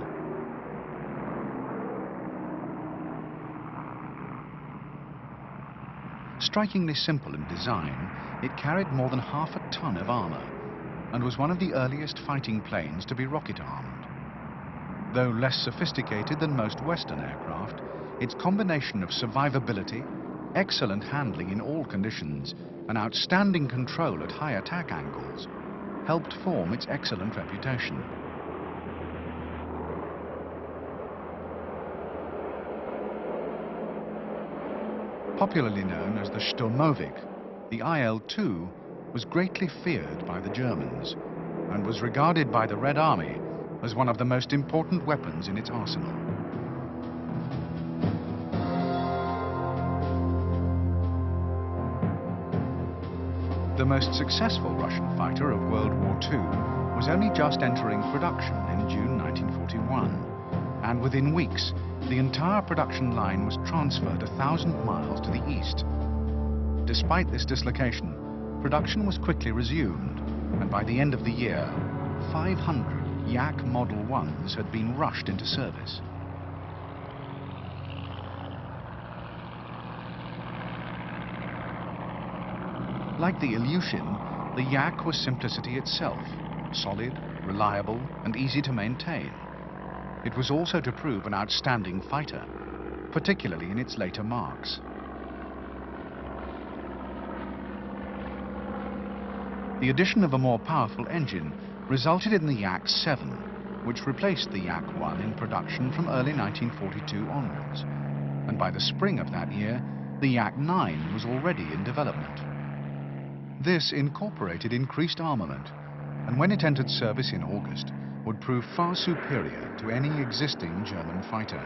Speaker 1: Strikingly simple in design, it carried more than half a ton of armor and was one of the earliest fighting planes to be rocket-armed. Though less sophisticated than most Western aircraft, its combination of survivability, excellent handling in all conditions, and outstanding control at high attack angles helped form its excellent reputation. Popularly known as the Sturmovik, the IL-2 was greatly feared by the Germans and was regarded by the Red Army as one of the most important weapons in its arsenal. The most successful Russian fighter of World War II was only just entering production in June 1941, and within weeks, the entire production line was transferred 1,000 miles to the east. Despite this dislocation, production was quickly resumed, and by the end of the year, 500 Yak Model 1s had been rushed into service. Like the Ilyushin, the Yak was simplicity itself, solid, reliable, and easy to maintain. It was also to prove an outstanding fighter, particularly in its later marks. The addition of a more powerful engine resulted in the Yak 7, which replaced the Yak 1 in production from early 1942 onwards, and by the spring of that year, the Yak 9 was already in development. This incorporated increased armament, and when it entered service in August, would prove far superior to any existing German fighter.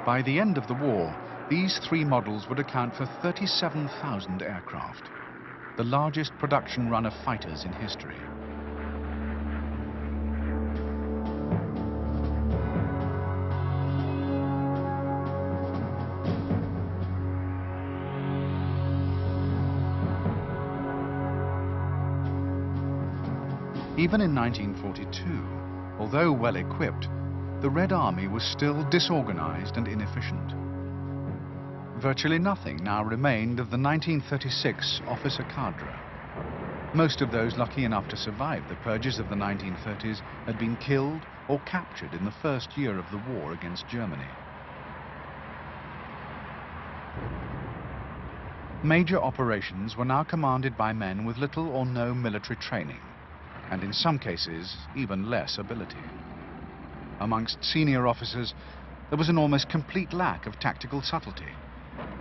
Speaker 1: By the end of the war, these three models would account for 37,000 aircraft, the largest production run of fighters in history. Even in 1942, although well equipped, the Red Army was still disorganized and inefficient. Virtually nothing now remained of the 1936 officer cadre. Most of those lucky enough to survive the purges of the 1930s had been killed or captured in the first year of the war against Germany. Major operations were now commanded by men with little or no military training, and in some cases, even less ability. Amongst senior officers, there was an almost complete lack of tactical subtlety,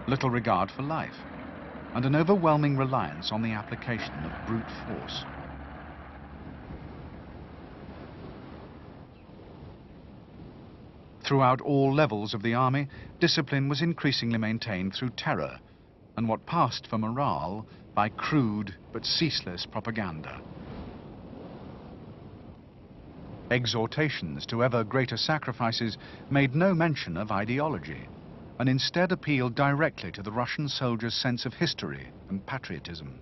Speaker 1: little regard for life, and an overwhelming reliance on the application of brute force. Throughout all levels of the army, discipline was increasingly maintained through terror, and what passed for morale by crude but ceaseless propaganda. Exhortations to ever greater sacrifices made no mention of ideology, and instead appealed directly to the Russian soldier's sense of history and patriotism.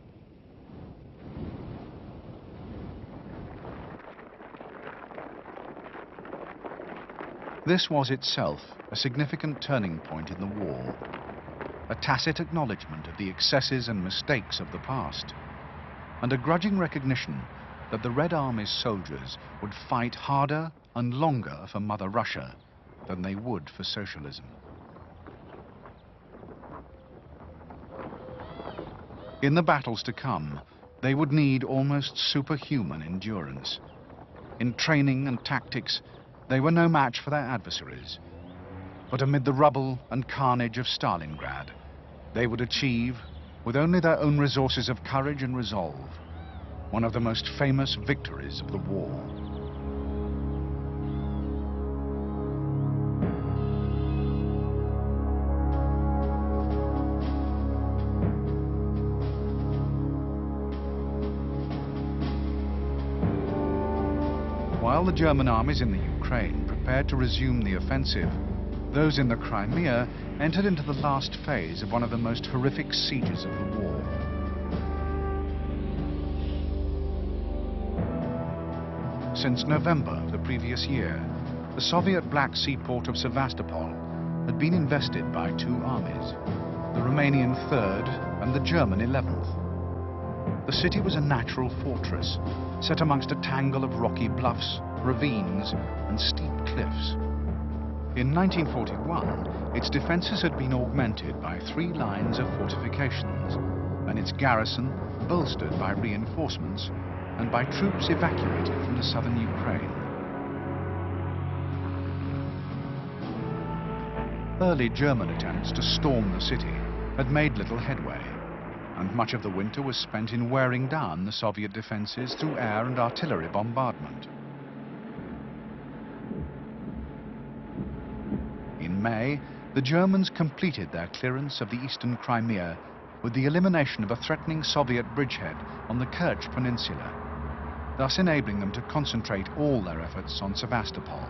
Speaker 1: This was itself a significant turning point in the war, a tacit acknowledgement of the excesses and mistakes of the past, and a grudging recognition that the Red Army's soldiers would fight harder and longer for Mother Russia than they would for socialism. In the battles to come, they would need almost superhuman endurance. In training and tactics, they were no match for their adversaries. But amid the rubble and carnage of Stalingrad, they would achieve, with only their own resources of courage and resolve, one of the most famous victories of the war. While the German armies in the Ukraine prepared to resume the offensive, those in the Crimea entered into the last phase of one of the most horrific sieges of the war. Since November of the previous year, the Soviet Black Sea port of Sevastopol had been invested by two armies. the Romanian 3rd and the German 11th. The city was a natural fortress, set amongst a tangle of rocky bluffs, ravines and steep cliffs. In 1941, its defences had been augmented by 3 lines of fortifications, and its garrison bolstered by reinforcements and by troops evacuated from the southern Ukraine. Early German attempts to storm the city had made little headway, and much of the winter was spent in wearing down the Soviet defences through air and artillery bombardment. In May, the Germans completed their clearance of the eastern Crimea with the elimination of a threatening Soviet bridgehead on the Kerch Peninsula, thus enabling them to concentrate all their efforts on Sevastopol.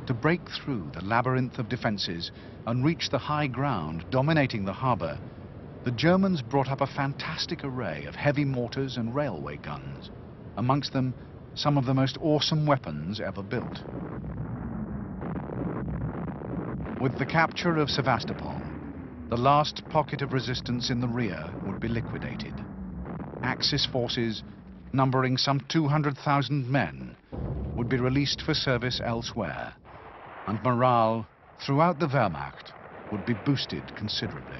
Speaker 1: To break through the labyrinth of defences and reach the high ground dominating the harbour, the Germans brought up a fantastic array of heavy mortars and railway guns, amongst them some of the most awesome weapons ever built. With the capture of Sevastopol, the last pocket of resistance in the rear would be liquidated. Axis forces, numbering some 200,000 men, would be released for service elsewhere, and morale throughout the Wehrmacht would be boosted considerably.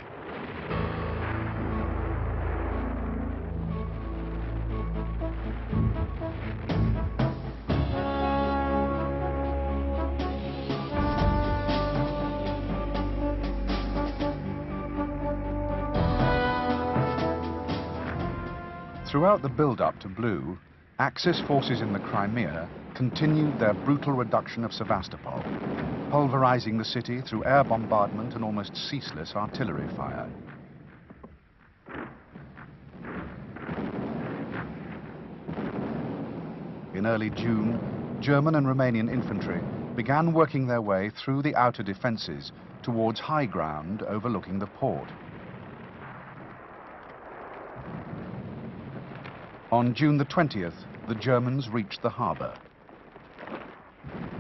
Speaker 1: Throughout the build-up to Blue, Axis forces in the Crimea continued their brutal reduction of Sevastopol, pulverizing the city through air bombardment and almost ceaseless artillery fire. In early June, German and Romanian infantry began working their way through the outer defences towards high ground overlooking the port. On June the 20th, the Germans reached the harbour.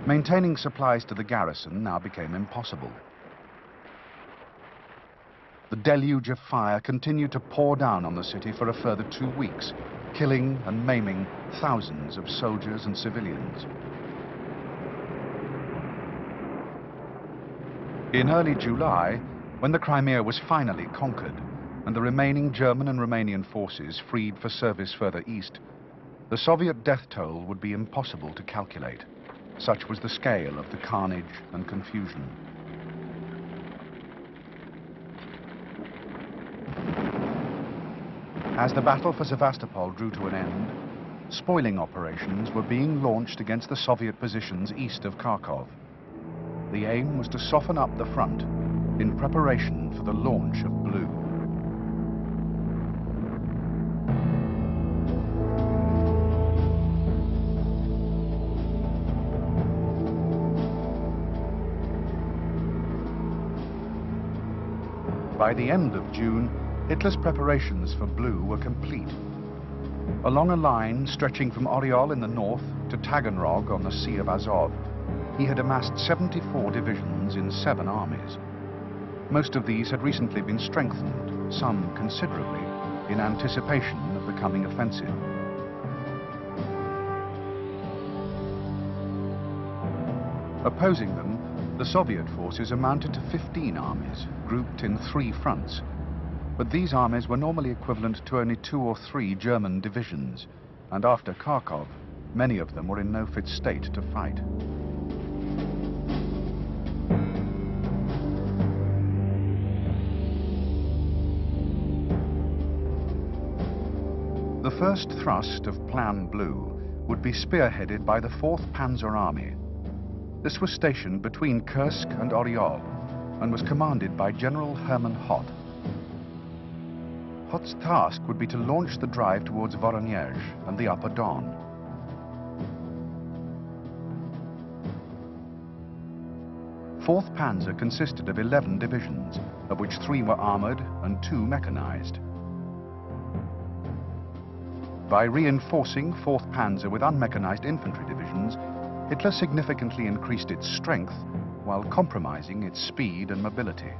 Speaker 1: Maintaining supplies to the garrison now became impossible. The deluge of fire continued to pour down on the city for a further 2 weeks, killing and maiming thousands of soldiers and civilians. In early July, when the Crimea was finally conquered, and the remaining German and Romanian forces freed for service further east, the Soviet death toll would be impossible to calculate. Such was the scale of the carnage and confusion. As the battle for Sevastopol drew to an end, spoiling operations were being launched against the Soviet positions east of Kharkov. The aim was to soften up the front in preparation for the launch of Blue. By the end of June, Hitler's preparations for Blue were complete. Along a line stretching from Oryol in the north to Taganrog on the Sea of Azov, he had amassed 74 divisions in 7 armies. Most of these had recently been strengthened, some considerably, in anticipation of the coming offensive. Opposing them, the Soviet forces amounted to 15 armies, grouped in 3 fronts. But these armies were normally equivalent to only 2 or 3 German divisions, and after Kharkov, many of them were in no fit state to fight. The first thrust of Plan Blue would be spearheaded by the 4th Panzer Army. This was stationed between Kursk and Oryol and was commanded by General Hermann Hott. Hott's task would be to launch the drive towards Voronezh and the Upper Don. Fourth Panzer consisted of 11 divisions, of which 3 were armoured and 2 mechanized. By reinforcing 4th Panzer with unmechanized infantry divisions, Hitler significantly increased its strength while compromising its speed and mobility.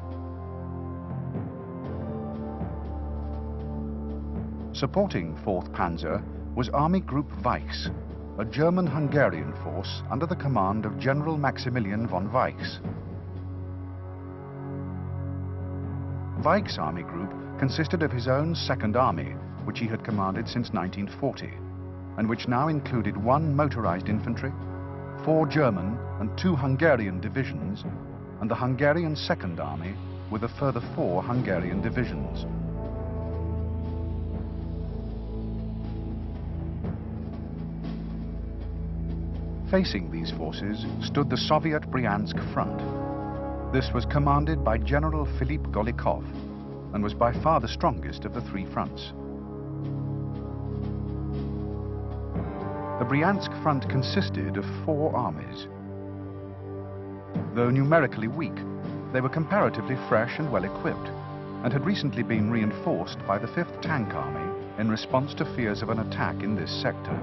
Speaker 1: Supporting 4th Panzer was Army Group Weichs, a German-Hungarian force under the command of General Maximilian von Weichs. Weichs' army group consisted of his own Second Army, which he had commanded since 1940, and which now included 1 motorized infantry, 4 German and 2 Hungarian divisions, and the Hungarian Second Army with a further 4 Hungarian divisions. Facing these forces stood the Soviet Bryansk Front. This was commanded by General Philipp Golikov and was by far the strongest of the 3 fronts. The Bryansk Front consisted of 4 armies. Though numerically weak, they were comparatively fresh and well equipped, and had recently been reinforced by the 5th Tank Army in response to fears of an attack in this sector.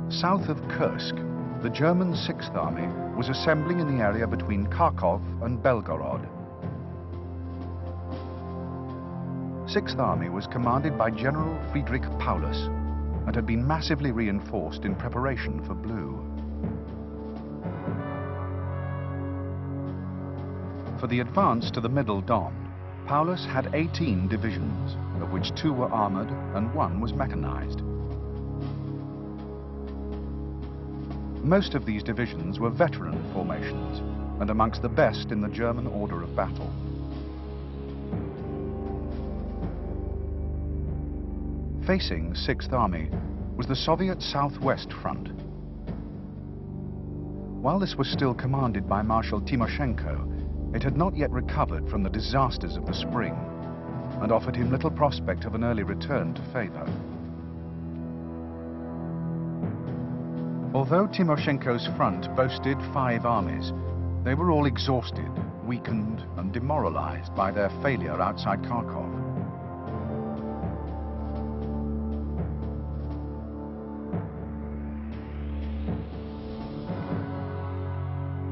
Speaker 1: South of Kursk, the German 6th Army was assembling in the area between Kharkov and Belgorod. 6th Army was commanded by General Friedrich Paulus and had been massively reinforced in preparation for Blue. For the advance to the Middle Don, Paulus had 18 divisions, of which 2 were armored and 1 was mechanized. Most of these divisions were veteran formations and amongst the best in the German order of battle. Facing 6th Army was the Soviet Southwest Front. While this was still commanded by Marshal Timoshenko, it had not yet recovered from the disasters of the spring and offered him little prospect of an early return to favor. Although Timoshenko's front boasted 5 armies, they were all exhausted, weakened, and demoralized by their failure outside Kharkov.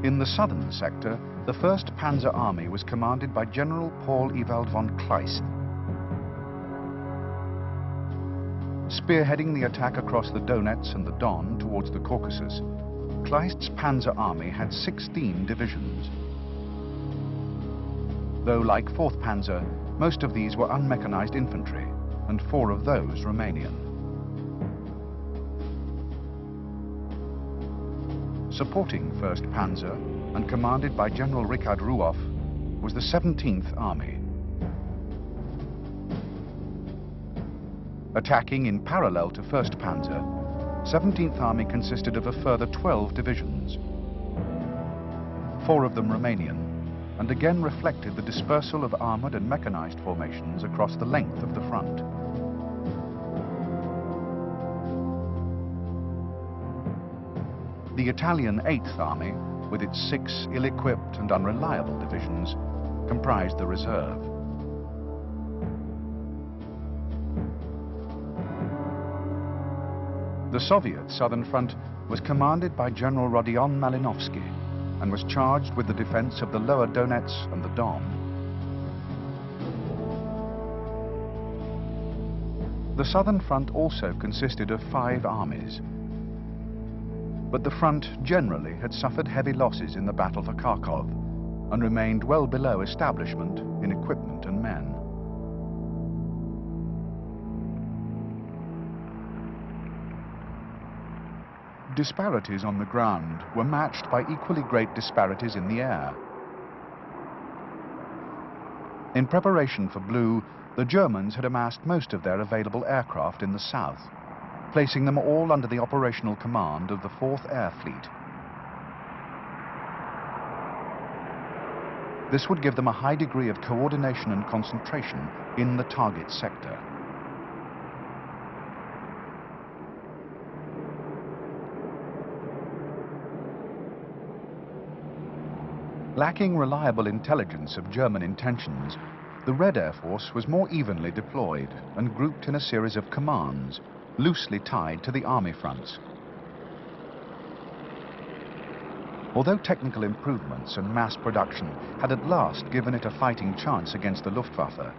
Speaker 1: In the southern sector, the 1st Panzer Army was commanded by General Paul Ewald von Kleist. Spearheading the attack across the Donets and the Don towards the Caucasus, Kleist's Panzer Army had 16 divisions. Though like 4th Panzer, most of these were unmechanized infantry, and 4 of those Romanian. Supporting 1st Panzer, and commanded by General Richard Ruoff, was the 17th Army. Attacking in parallel to 1st Panzer, 17th Army consisted of a further 12 divisions. 4 of them Romanian, and again reflected the dispersal of armored and mechanized formations across the length of the front. The Italian 8th Army, with its 6 ill-equipped and unreliable divisions, comprised the reserve. The Soviet Southern Front was commanded by General Rodion Malinovsky and was charged with the defense of the lower Donets and the Don. The Southern Front also consisted of 5 armies, but the front generally had suffered heavy losses in the battle for Kharkov and remained well below establishment in equipment and men. Disparities on the ground were matched by equally great disparities in the air. In preparation for Blue, the Germans had amassed most of their available aircraft in the south, placing them all under the operational command of the 4th Air Fleet. This would give them a high degree of coordination and concentration in the target sector. Lacking reliable intelligence of German intentions, The Red Air Force was more evenly deployed and grouped in a series of commands, loosely tied to the army fronts. Although technical improvements and mass production had at last given it a fighting chance against the Luftwaffe,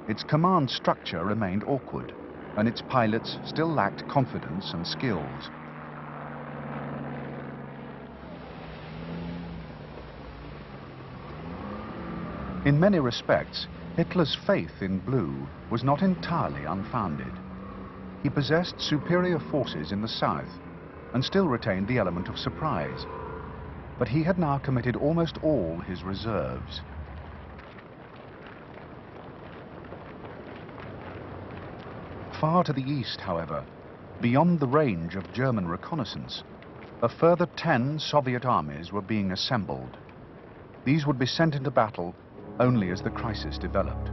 Speaker 1: its command structure remained awkward, and its pilots still lacked confidence and skills. In many respects, Hitler's faith in blue was not entirely unfounded. He possessed superior forces in the south and still retained the element of surprise. But he had now committed almost all his reserves. Far to the east, however, beyond the range of German reconnaissance, a further 10 Soviet armies were being assembled. These would be sent into battle only as the crisis developed.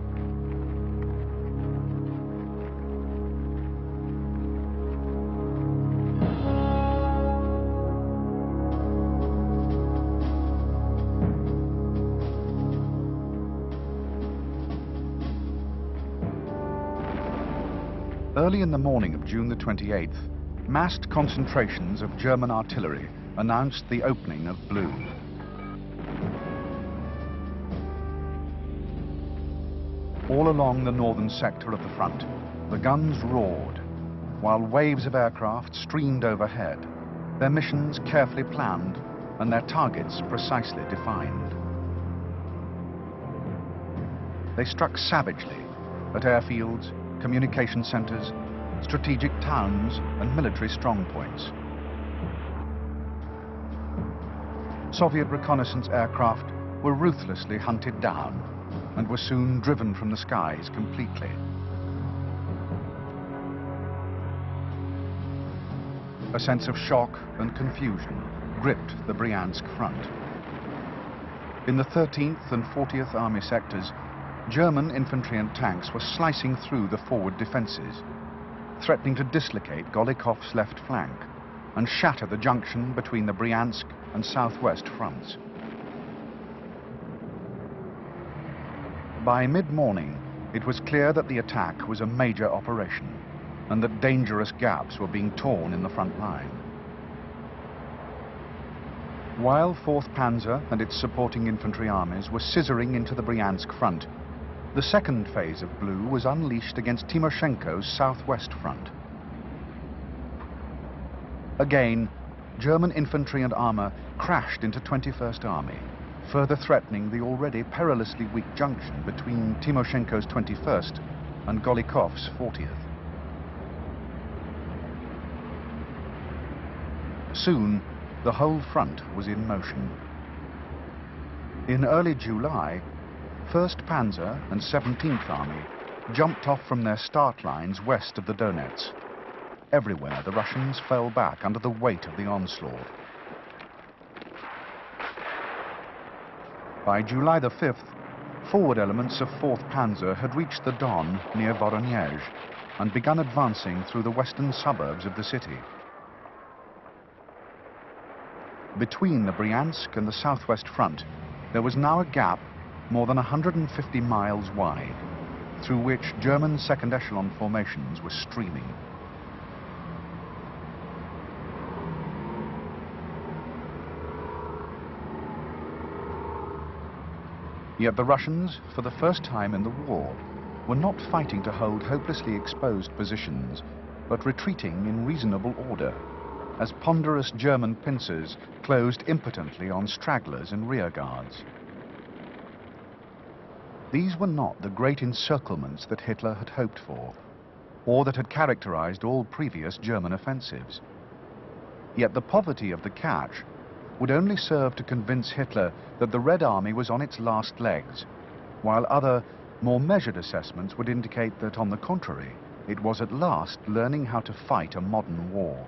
Speaker 1: Early in the morning of June the 28th, massed concentrations of German artillery announced the opening of blue. All along the northern sector of the front, the guns roared, while waves of aircraft streamed overhead, their missions carefully planned and their targets precisely defined. They struck savagely at airfields, communication centers, strategic towns, and military strongpoints. Soviet reconnaissance aircraft were ruthlessly hunted down and were soon driven from the skies completely. A sense of shock and confusion gripped the Bryansk front. In the 13th and 40th Army sectors, German infantry and tanks were slicing through the forward defenses, threatening to dislocate Golikov's left flank and shatter the junction between the Bryansk and southwest fronts. By mid-morning, it was clear that the attack was a major operation and that dangerous gaps were being torn in the front line. While 4th Panzer and its supporting infantry armies were scissoring into the Bryansk front, the second phase of blue was unleashed against Timoshenko's southwest front. Again, German infantry and armor crashed into 21st Army, further threatening the already perilously weak junction between Timoshenko's 21st and Golikov's 40th. Soon, the whole front was in motion. In early July, 1st Panzer and 17th Army jumped off from their start lines west of the Donets. Everywhere, the Russians fell back under the weight of the onslaught. By July the 5th, forward elements of 4th Panzer had reached the Don near Voronezh and begun advancing through the western suburbs of the city. Between the Bryansk and the southwest front, there was now a gap more than 150 miles wide, through which German second echelon formations were streaming. Yet the Russians, for the first time in the war, were not fighting to hold hopelessly exposed positions, but retreating in reasonable order, as ponderous German pincers closed impotently on stragglers and rearguards. These were not the great encirclements that Hitler had hoped for, or that had characterized all previous German offensives. Yet the poverty of the catch would only serve to convince Hitler that the Red Army was on its last legs, while other, more measured assessments would indicate that, on the contrary, it was at last learning how to fight a modern war.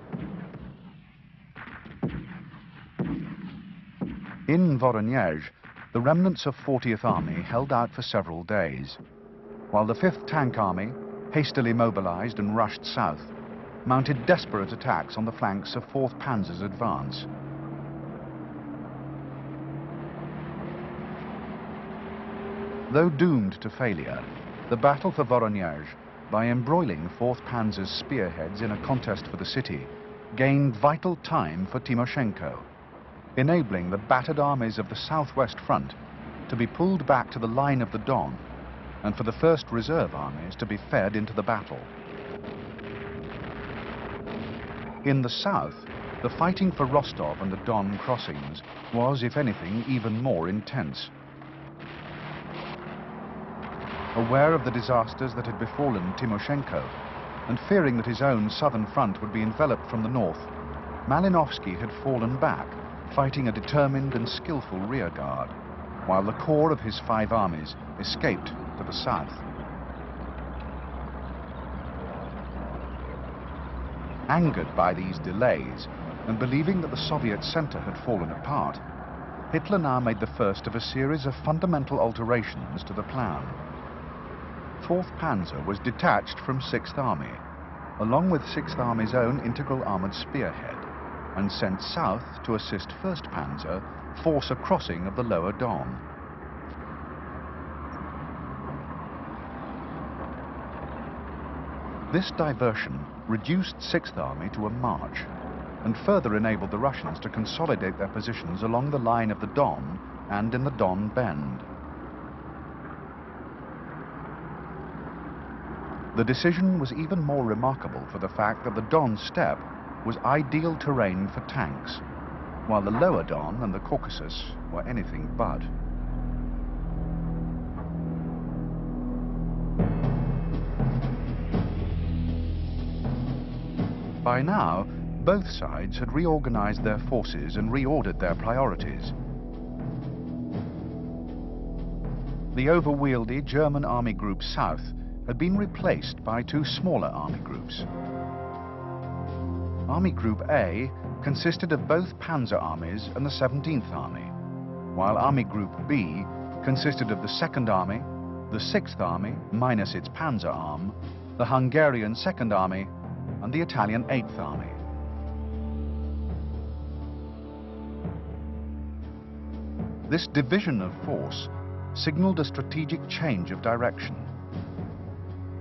Speaker 1: In Voronezh, the remnants of 40th Army held out for several days, while the 5th Tank Army, hastily mobilized and rushed south, mounted desperate attacks on the flanks of 4th Panzer's advance. Though doomed to failure, the battle for Voronezh, by embroiling 4th Panzer's spearheads in a contest for the city, gained vital time for Timoshenko, enabling the battered armies of the Southwest Front to be pulled back to the line of the Don, and for the first reserve armies to be fed into the battle. In the south, the fighting for Rostov and the Don crossings was, if anything, even more intense. Aware of the disasters that had befallen Timoshenko, and fearing that his own southern front would be enveloped from the north, Malinovsky had fallen back, fighting a determined and skillful rearguard, while the core of his 5 armies escaped to the south. Angered by these delays, and believing that the Soviet center had fallen apart, Hitler now made the first of a series of fundamental alterations to the plan. 4th Panzer was detached from 6th Army, along with 6th Army's own integral armored spearhead, and sent south to assist 1st Panzer force a crossing of the lower Don. This diversion reduced 6th Army to a march, and further enabled the Russians to consolidate their positions along the line of the Don and in the Don Bend. The decision was even more remarkable for the fact that the Don steppe was ideal terrain for tanks, while the lower Don and the Caucasus were anything but. By now, both sides had reorganized their forces and reordered their priorities. The over-wieldy German Army Group South had been replaced by 2 smaller army groups. Army Group A consisted of both Panzer armies and the 17th Army, while Army Group B consisted of the 2nd Army, the 6th Army minus its Panzer arm, the Hungarian 2nd Army, and the Italian 8th Army. This division of force signaled a strategic change of direction.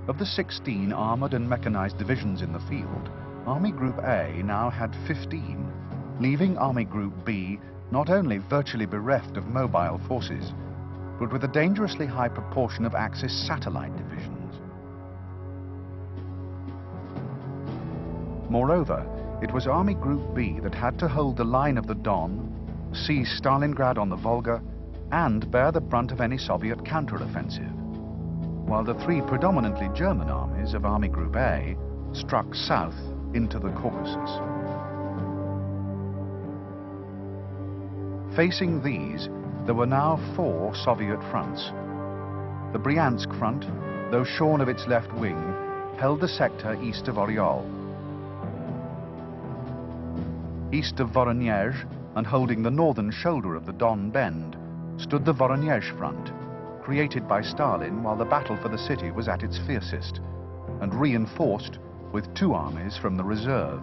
Speaker 1: Of the 16 armored and mechanized divisions in the field, Army Group A now had 15, leaving Army Group B not only virtually bereft of mobile forces, but with a dangerously high proportion of Axis satellite divisions. Moreover, it was Army Group B that had to hold the line of the Don, seize Stalingrad on the Volga, and bear the brunt of any Soviet counteroffensive, while the 3 predominantly German armies of Army Group A struck south into the Caucasus. Facing these, there were now 4 Soviet fronts. The Bryansk front, though shorn of its left wing, held the sector east of Oryol. East of Voronezh, and holding the northern shoulder of the Don Bend, stood the Voronezh front, created by Stalin while the battle for the city was at its fiercest, and reinforced with 2 armies from the reserve.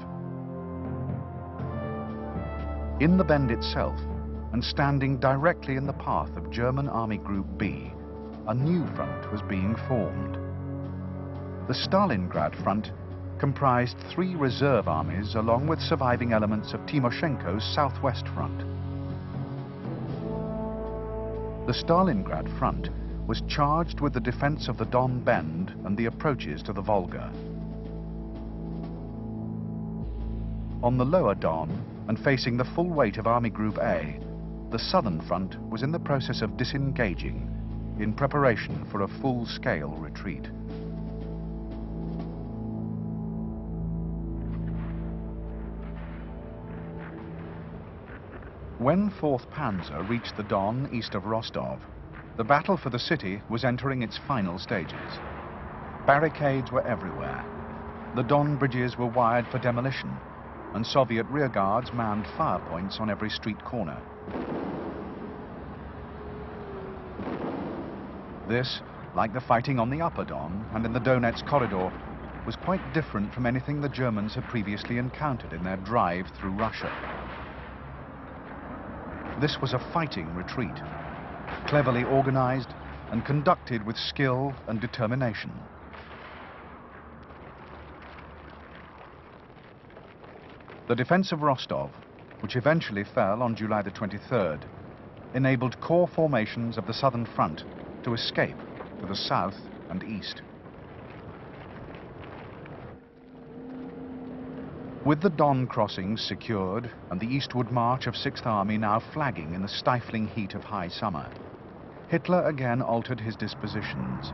Speaker 1: In the Bend itself, and standing directly in the path of German Army Group B, a new front was being formed. The Stalingrad front comprised 3 reserve armies along with surviving elements of Timoshenko's southwest front. The Stalingrad front was charged with the defense of the Don Bend and the approaches to the Volga. On the lower Don, and facing the full weight of Army Group A, the southern front was in the process of disengaging in preparation for a full-scale retreat. When 4th Panzer reached the Don east of Rostov, the battle for the city was entering its final stages. Barricades were everywhere. The Don bridges were wired for demolition, and Soviet rearguards manned fire points on every street corner. This, like the fighting on the Upper Don and in the Donetsk corridor, was quite different from anything the Germans had previously encountered in their drive through Russia. This was a fighting retreat, cleverly organized, and conducted with skill and determination. The defense of Rostov, which eventually fell on July the 23rd, enabled corps formations of the southern front to escape to the south and east. With the Don crossings secured and the eastward march of 6th Army now flagging in the stifling heat of high summer, Hitler again altered his dispositions,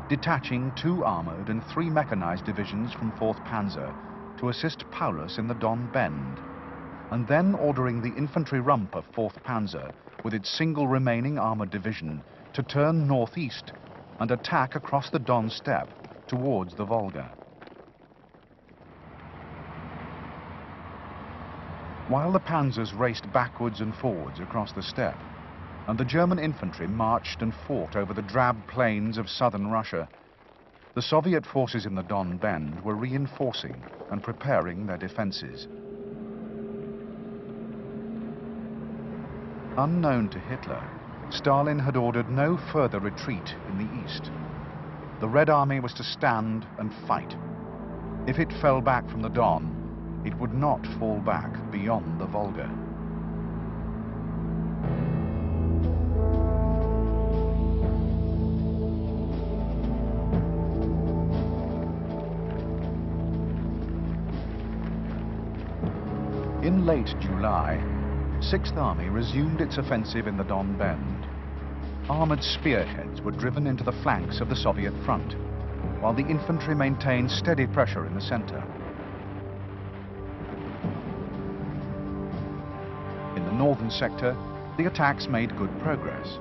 Speaker 1: detaching 2 armoured and 3 mechanized divisions from 4th Panzer to assist Paulus in the Don Bend, and then ordering the infantry rump of 4th Panzer with its single remaining armoured division to turn northeast and attack across the Don steppe towards the Volga. While the panzers raced backwards and forwards across the steppe, and the German infantry marched and fought over the drab plains of southern Russia, the Soviet forces in the Don Bend were reinforcing and preparing their defences. Unknown to Hitler, Stalin had ordered no further retreat in the east. The Red Army was to stand and fight. If it fell back from the Don, it would not fall back beyond the Volga. In late July, 6th Army resumed its offensive in the Don Bend. Armoured spearheads were driven into the flanks of the Soviet front, while the infantry maintained steady pressure in the centre. In the northern sector, the attacks made good progress.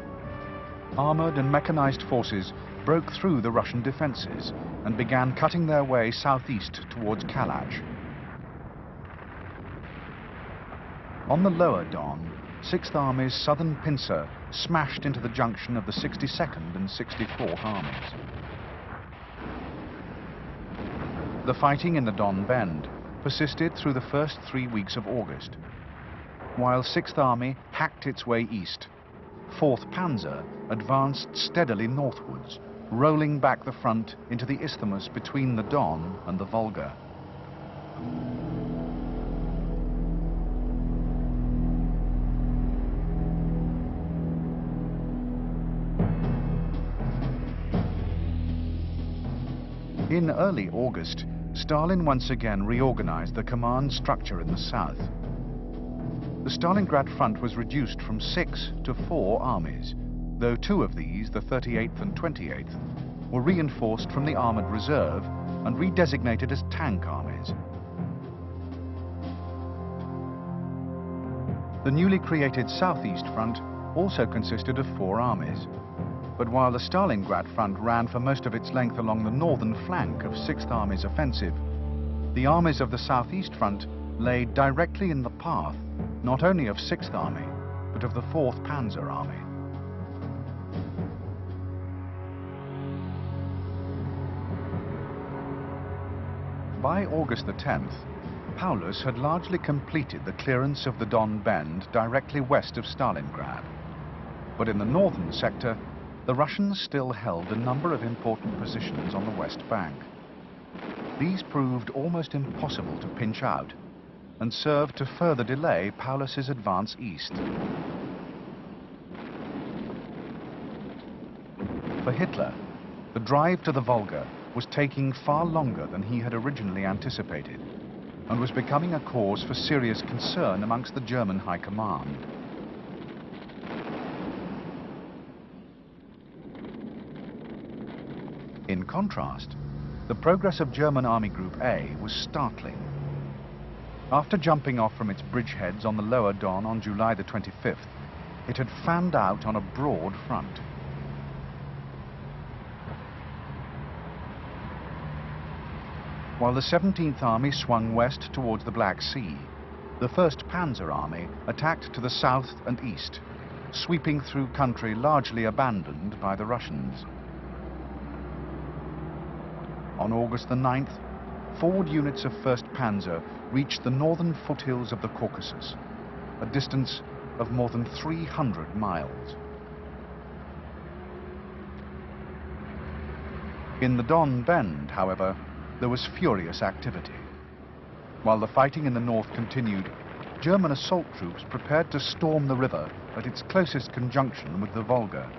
Speaker 1: Armoured and mechanized forces broke through the Russian defences and began cutting their way southeast towards Kalach. On the lower Don, 6th Army's southern pincer smashed into the junction of the 62nd and 64th Armies. The fighting in the Don Bend persisted through the first 3 weeks of August. While 6th Army hacked its way east, 4th Panzer advanced steadily northwards, rolling back the front into the isthmus between the Don and the Volga. In early August, Stalin once again reorganized the command structure in the south. The Stalingrad front was reduced from 6 to 4 armies, though 2 of these, the 38th and 28th, were reinforced from the armoured reserve and redesignated as tank armies. The newly created southeast front also consisted of 4 armies. But while the Stalingrad front ran for most of its length along the northern flank of 6th Army's offensive, the armies of the southeast front lay directly in the path not only of 6th Army, but of the 4th Panzer Army. By August the 10th, Paulus had largely completed the clearance of the Don Bend directly west of Stalingrad. But in the northern sector, the Russians still held a number of important positions on the west bank. These proved almost impossible to pinch out and served to further delay Paulus's advance east. For Hitler, the drive to the Volga was taking far longer than he had originally anticipated and was becoming a cause for serious concern amongst the German High Command. In contrast, the progress of German Army Group A was startling. After jumping off from its bridgeheads on the lower Don on July the 25th, it had fanned out on a broad front. While the 17th Army swung west towards the Black Sea, the 1st Panzer Army attacked to the south and east, sweeping through country largely abandoned by the Russians. On August the 9th, forward units of 1st Panzer reached the northern foothills of the Caucasus, a distance of more than 300 miles. In the Don Bend, however, there was furious activity. While the fighting in the north continued, German assault troops prepared to storm the river at its closest conjunction with the Volga.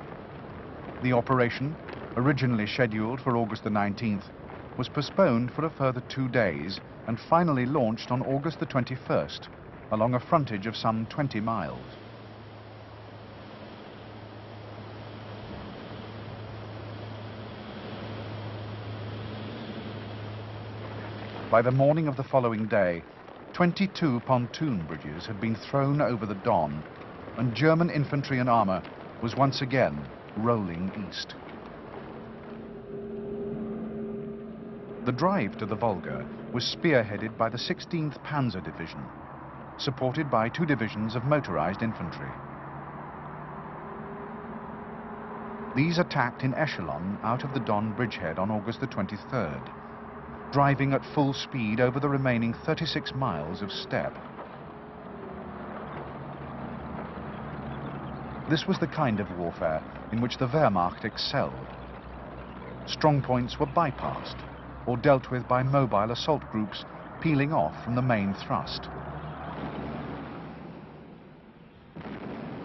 Speaker 1: The operation, originally scheduled for August the 19th, was postponed for a further 2 days and finally launched on August the 21st, along a frontage of some 20 miles. By the morning of the following day, 22 pontoon bridges had been thrown over the Don, and German infantry and armor was once again rolling east. The drive to the Volga was spearheaded by the 16th Panzer Division, supported by 2 divisions of motorized infantry. These attacked in echelon out of the Don bridgehead on August the 23rd, driving at full speed over the remaining 36 miles of steppe. This was the kind of warfare in which the Wehrmacht excelled. Strongpoints were bypassed or dealt with by mobile assault groups peeling off from the main thrust.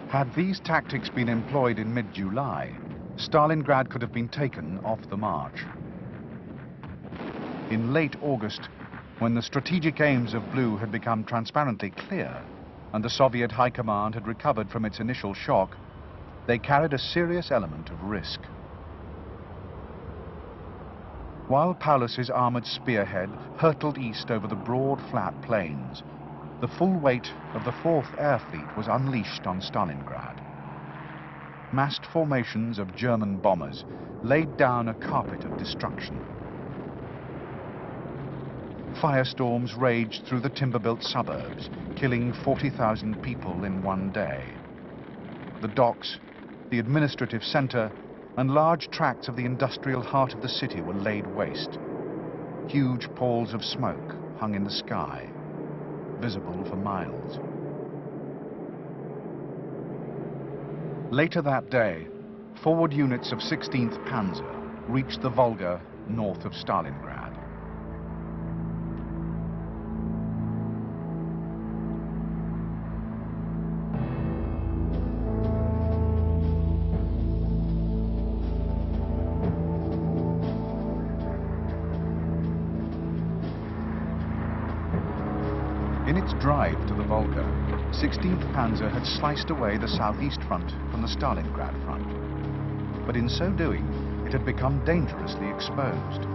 Speaker 1: Had these tactics been employed in mid-July, Stalingrad could have been taken off the march. In late August, when the strategic aims of Blue had become transparently clear and the Soviet High Command had recovered from its initial shock, they carried a serious element of risk. While Paulus's armored spearhead hurtled east over the broad, flat plains, the full weight of the 4th Air Fleet was unleashed on Stalingrad. Massed formations of German bombers laid down a carpet of destruction. Firestorms raged through the timber-built suburbs, killing 40,000 people in one day. The docks, the administrative center, and large tracts of the industrial heart of the city were laid waste. Huge palls of smoke hung in the sky, visible for miles. Later that day, forward units of 16th Panzer reached the Volga north of Stalingrad. In its drive to the Volga, 16th Panzer had sliced away the southeast front from the Stalingrad front. But in so doing, it had become dangerously exposed.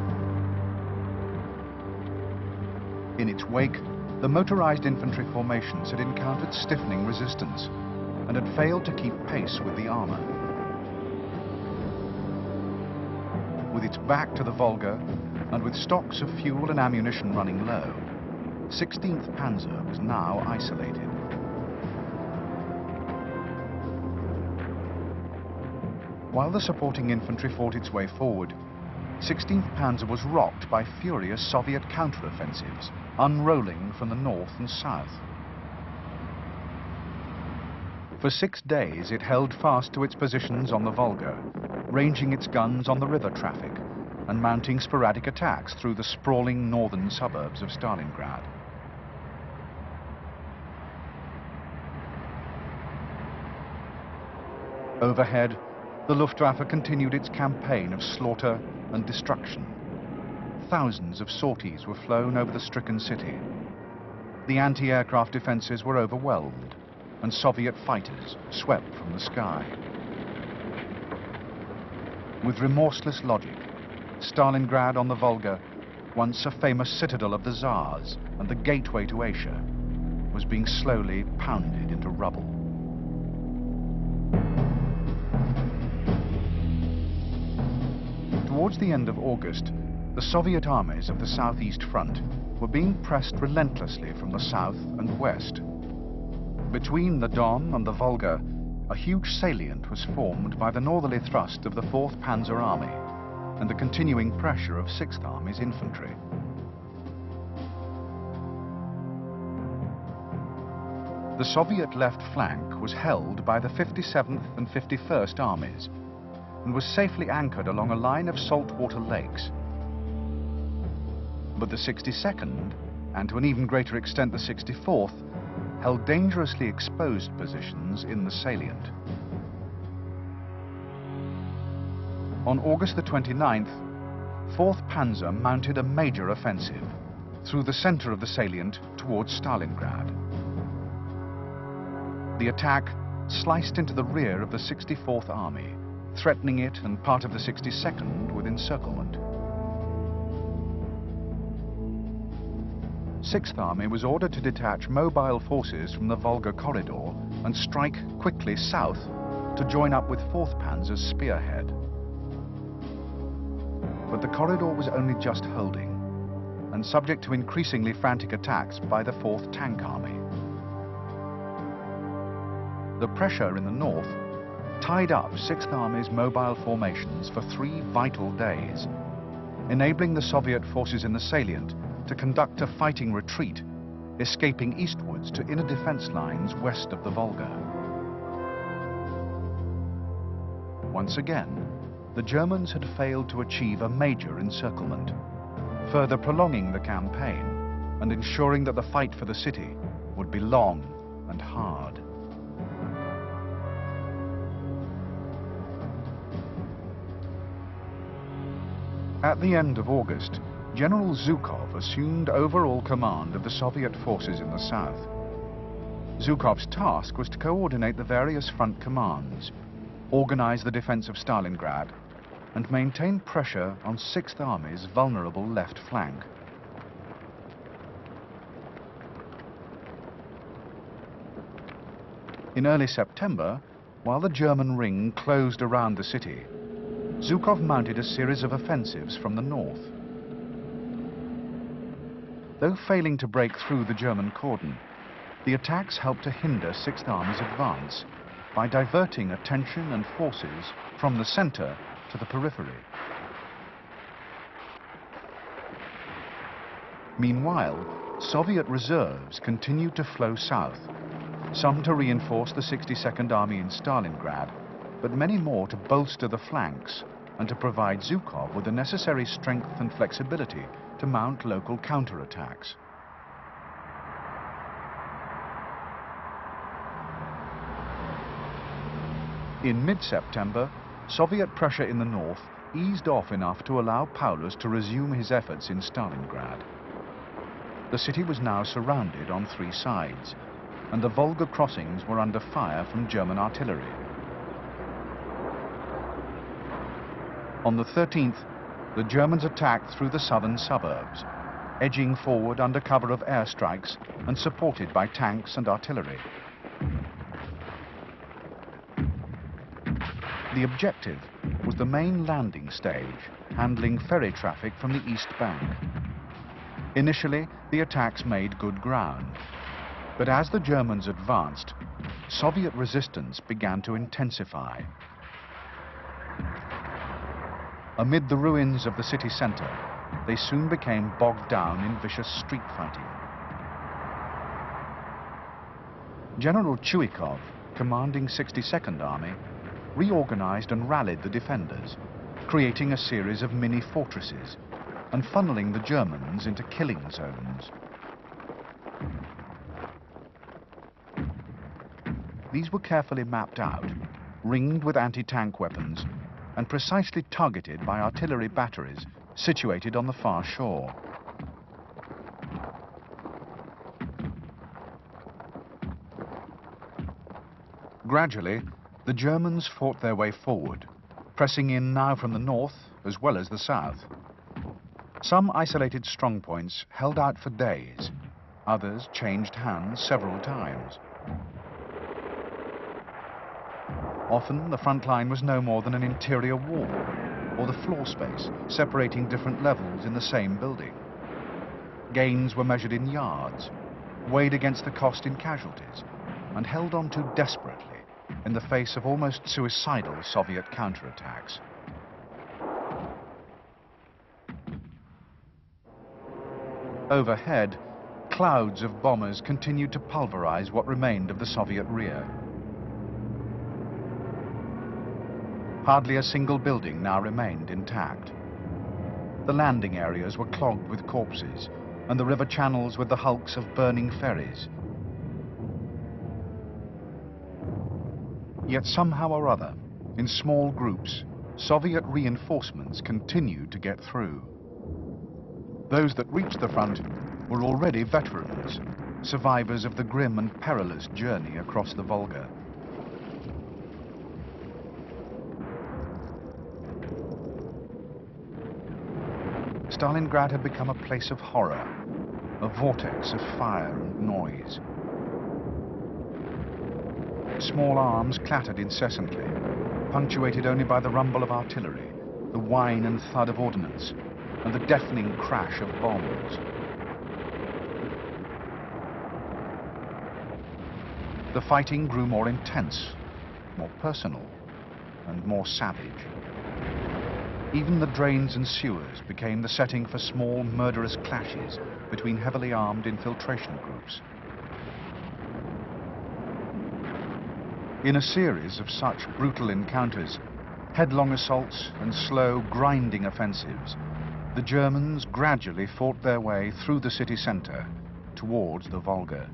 Speaker 1: In its wake, the motorized infantry formations had encountered stiffening resistance and had failed to keep pace with the armor. With its back to the Volga and with stocks of fuel and ammunition running low, 16th Panzer was now isolated. While the supporting infantry fought its way forward, 16th Panzer was rocked by furious Soviet counteroffensives, unrolling from the north and south. For 6 days it held fast to its positions on the Volga, ranging its guns on the river traffic and mounting sporadic attacks through the sprawling northern suburbs of Stalingrad. Overhead, the Luftwaffe continued its campaign of slaughter and destruction. Thousands of sorties were flown over the stricken city. The anti-aircraft defenses were overwhelmed, and Soviet fighters swept from the sky. With remorseless logic, Stalingrad on the Volga, once a famous citadel of the Tsars and the gateway to Asia, was being slowly pounded into rubble. Towards the end of August, the Soviet armies of the Southeast Front were being pressed relentlessly from the south and west. Between the Don and the Volga, a huge salient was formed by the northerly thrust of the 4th Panzer Army and the continuing pressure of 6th Army's infantry. The Soviet left flank was held by the 57th and 51st Armies, and was safely anchored along a line of saltwater lakes. But the 62nd, and to an even greater extent the 64th, held dangerously exposed positions in the salient. On August the 29th, 4th Panzer mounted a major offensive through the center of the salient towards Stalingrad. The attack sliced into the rear of the 64th Army, threatening it and part of the 62nd with encirclement. 6th Army was ordered to detach mobile forces from the Volga corridor and strike quickly south to join up with 4th Panzer's spearhead. But the corridor was only just holding, and subject to increasingly frantic attacks by the 4th Tank Army. The pressure in the north tied up 6th Army's mobile formations for 3 vital days, enabling the Soviet forces in the salient to conduct a fighting retreat, escaping eastwards to inner defense lines west of the Volga. Once again, the Germans had failed to achieve a major encirclement, further prolonging the campaign and ensuring that the fight for the city would be long and hard. At the end of August, General Zhukov assumed overall command of the Soviet forces in the south. Zhukov's task was to coordinate the various front commands, organize the defense of Stalingrad, and maintain pressure on 6th Army's vulnerable left flank. In early September, while the German ring closed around the city, Zhukov mounted a series of offensives from the north. Though failing to break through the German cordon, the attacks helped to hinder 6th Army's advance by diverting attention and forces from the center to the periphery. Meanwhile, Soviet reserves continued to flow south, some to reinforce the 62nd Army in Stalingrad, but many more to bolster the flanks and to provide Zhukov with the necessary strength and flexibility to mount local counterattacks. In mid-September, Soviet pressure in the north eased off enough to allow Paulus to resume his efforts in Stalingrad. The city was now surrounded on 3 sides, and the Volga crossings were under fire from German artillery. On the 13th, the Germans attacked through the southern suburbs, edging forward under cover of airstrikes and supported by tanks and artillery. The objective was the main landing stage, handling ferry traffic from the east bank. Initially, the attacks made good ground, but as the Germans advanced, Soviet resistance began to intensify. Amid the ruins of the city center, they soon became bogged down in vicious street fighting. General Chuikov, commanding 62nd Army, reorganized and rallied the defenders, creating a series of mini-fortresses and funneling the Germans into killing zones. These were carefully mapped out, ringed with anti-tank weapons, and precisely targeted by artillery batteries situated on the far shore. Gradually, the Germans fought their way forward, pressing in now from the north as well as the south. Some isolated strongpoints held out for days, others changed hands several times. Often the front line was no more than an interior wall, or the floor space separating different levels in the same building. Gains were measured in yards, weighed against the cost in casualties, and held on to desperately in the face of almost suicidal Soviet counterattacks. Overhead, clouds of bombers continued to pulverize what remained of the Soviet rear. Hardly a single building now remained intact. The landing areas were clogged with corpses, and the river channels with the hulks of burning ferries. Yet somehow or other, in small groups, Soviet reinforcements continued to get through. Those that reached the front were already veterans, survivors of the grim and perilous journey across the Volga. Stalingrad had become a place of horror, a vortex of fire and noise. Small arms clattered incessantly, punctuated only by the rumble of artillery, the whine and thud of ordnance, and the deafening crash of bombs. The fighting grew more intense, more personal, and more savage. Even the drains and sewers became the setting for small, murderous clashes between heavily armed infiltration groups. In a series of such brutal encounters, headlong assaults and slow, grinding offensives, the Germans gradually fought their way through the city centre towards the Volga.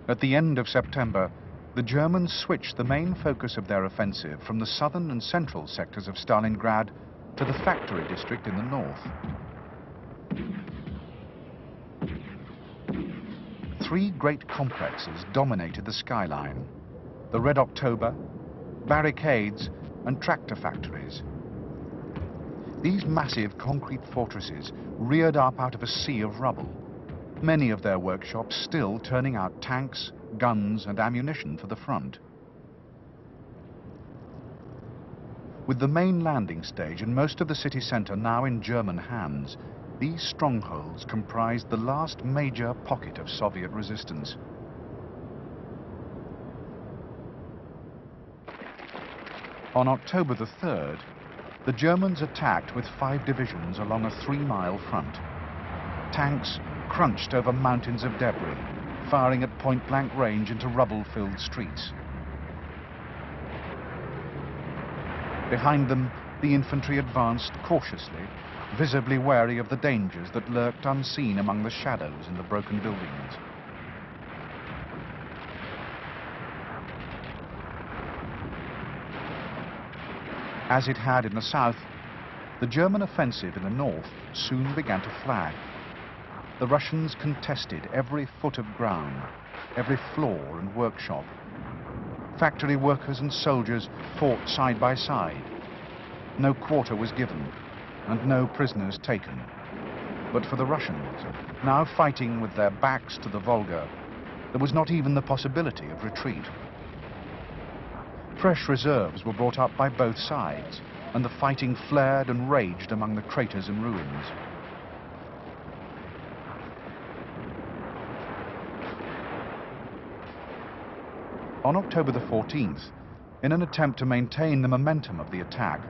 Speaker 1: At the end of September, the Germans switched the main focus of their offensive from the southern and central sectors of Stalingrad to the factory district in the north. 3 great complexes dominated the skyline: the Red October, barricades, and tractor factories. These massive concrete fortresses reared up out of a sea of rubble, many of their workshops still turning out tanks, guns, and ammunition for the front. With the main landing stage and most of the city centre now in German hands, these strongholds comprised the last major pocket of Soviet resistance. On October the 3rd, the Germans attacked with 5 divisions along a 3-mile front. Tanks crunched over mountains of debris, firing at point-blank range into rubble-filled streets. Behind them, the infantry advanced cautiously, visibly wary of the dangers that lurked unseen among the shadows in the broken buildings. As it had in the south, the German offensive in the north soon began to flag. The Russians contested every foot of ground, every floor and workshop. Factory workers and soldiers fought side by side. No quarter was given, and no prisoners taken. But for the Russians, now fighting with their backs to the Volga, there was not even the possibility of retreat. Fresh reserves were brought up by both sides, and the fighting flared and raged among the craters and ruins. On October the 14th, in an attempt to maintain the momentum of the attack,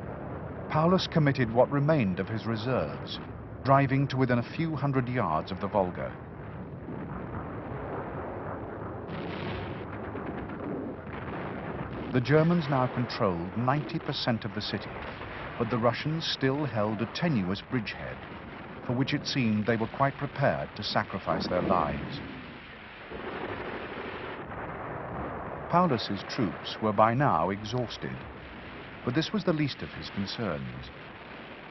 Speaker 1: Paulus committed what remained of his reserves, driving to within a few hundred yards of the Volga. The Germans now controlled 90% of the city, but the Russians still held a tenuous bridgehead, for which it seemed they were quite prepared to sacrifice their lives. Paulus's troops were by now exhausted, but this was the least of his concerns.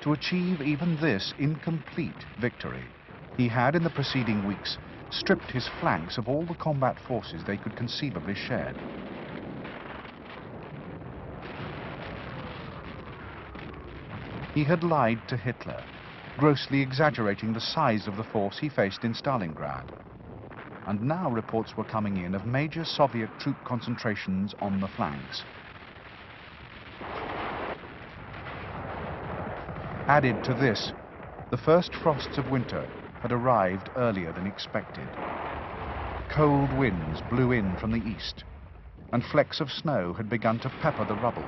Speaker 1: To achieve even this incomplete victory, he had in the preceding weeks stripped his flanks of all the combat forces they could conceivably shed. He had lied to Hitler, grossly exaggerating the size of the force he faced in Stalingrad. And now reports were coming in of major Soviet troop concentrations on the flanks. Added to this, the first frosts of winter had arrived earlier than expected. Cold winds blew in from the east, and flecks of snow had begun to pepper the rubble,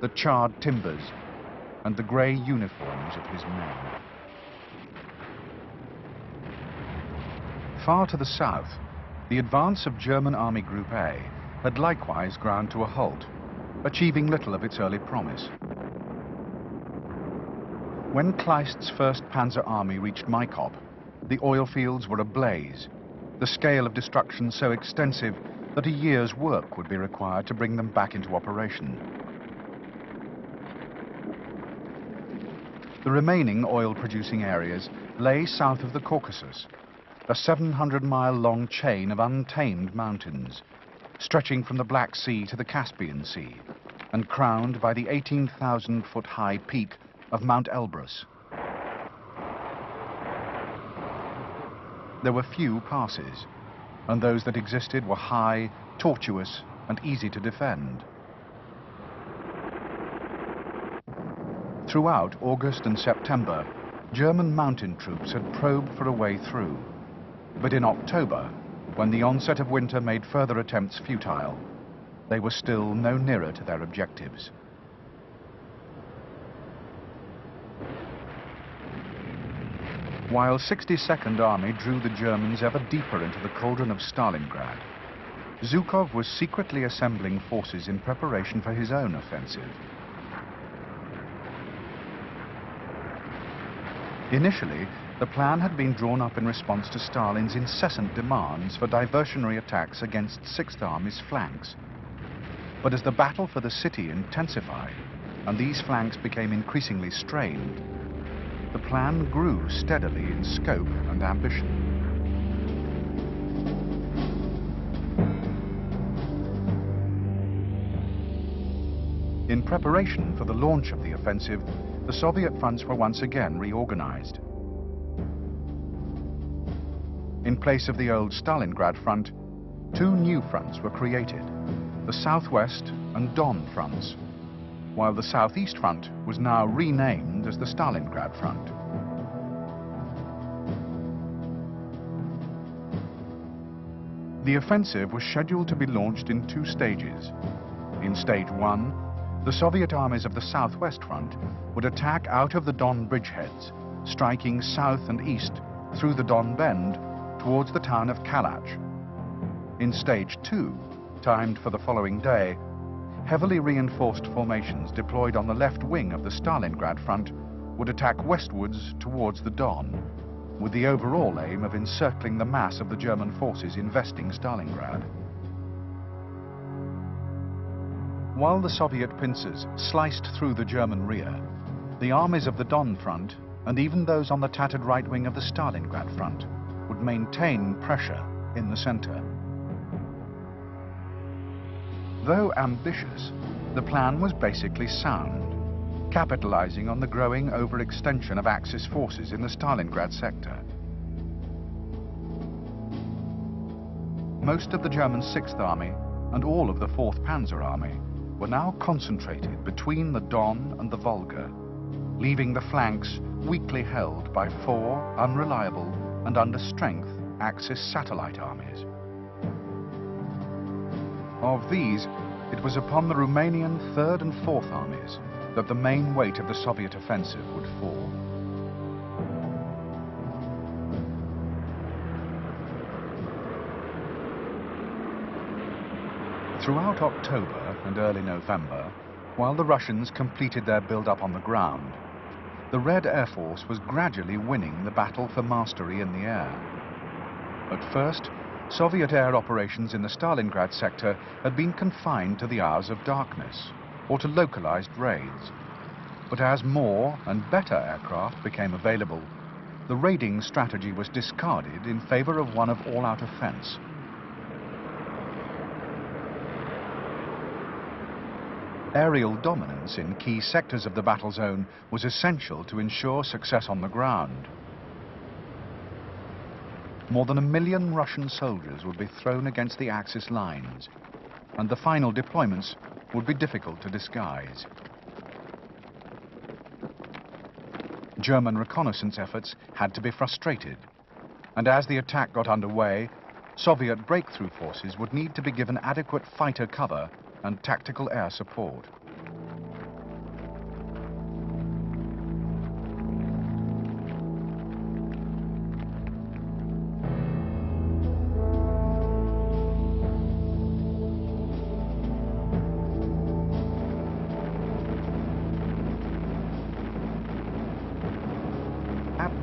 Speaker 1: the charred timbers, and the grey uniforms of his men. Far to the south, the advance of German Army Group A had likewise ground to a halt, achieving little of its early promise. When Kleist's 1st Panzer Army reached Maikop, the oil fields were ablaze, the scale of destruction so extensive that a year's work would be required to bring them back into operation. The remaining oil-producing areas lay south of the Caucasus, a 700-mile-long chain of untamed mountains, stretching from the Black Sea to the Caspian Sea, and crowned by the 18,000-foot-high peak of Mount Elbrus. There were few passes, and those that existed were high, tortuous, and easy to defend. Throughout August and September, German mountain troops had probed for a way through. But in October, when the onset of winter made further attempts futile, they were still no nearer to their objectives. While 62nd Army drew the Germans ever deeper into the cauldron of Stalingrad, Zhukov was secretly assembling forces in preparation for his own offensive. Initially, the plan had been drawn up in response to Stalin's incessant demands for diversionary attacks against 6th Army's flanks. But as the battle for the city intensified and these flanks became increasingly strained, the plan grew steadily in scope and ambition. In preparation for the launch of the offensive, the Soviet fronts were once again reorganized. In place of the old Stalingrad front, 2 new fronts were created, the Southwest and Don fronts, while the Southeast front was now renamed as the Stalingrad front. The offensive was scheduled to be launched in 2 stages. In stage 1, the Soviet armies of the Southwest front would attack out of the Don bridgeheads, striking south and east through the Don Bend towards the town of Kalach. In stage 2, timed for the following day, heavily reinforced formations deployed on the left wing of the Stalingrad front would attack westwards towards the Don, with the overall aim of encircling the mass of the German forces investing Stalingrad. While the Soviet pincers sliced through the German rear, the armies of the Don front, and even those on the tattered right wing of the Stalingrad front, would maintain pressure in the center. Though ambitious, the plan was basically sound, capitalizing on the growing overextension of Axis forces in the Stalingrad sector. Most of the German 6th Army and all of the 4th Panzer Army were now concentrated between the Don and the Volga, leaving the flanks weakly held by 4 unreliable and under strength Axis satellite armies. Of these, it was upon the Romanian 3rd and 4th armies that the main weight of the Soviet offensive would fall. Throughout October and early November, while the Russians completed their build-up on the ground, the Red Air Force was gradually winning the battle for mastery in the air. At first, Soviet air operations in the Stalingrad sector had been confined to the hours of darkness or to localized raids. But as more and better aircraft became available, the raiding strategy was discarded in favor of one of all-out offense. Aerial dominance in key sectors of the battle zone was essential to ensure success on the ground. More than 1 million Russian soldiers would be thrown against the Axis lines, and the final deployments would be difficult to disguise. German reconnaissance efforts had to be frustrated, and as the attack got underway, Soviet breakthrough forces would need to be given adequate fighter cover and tactical air support.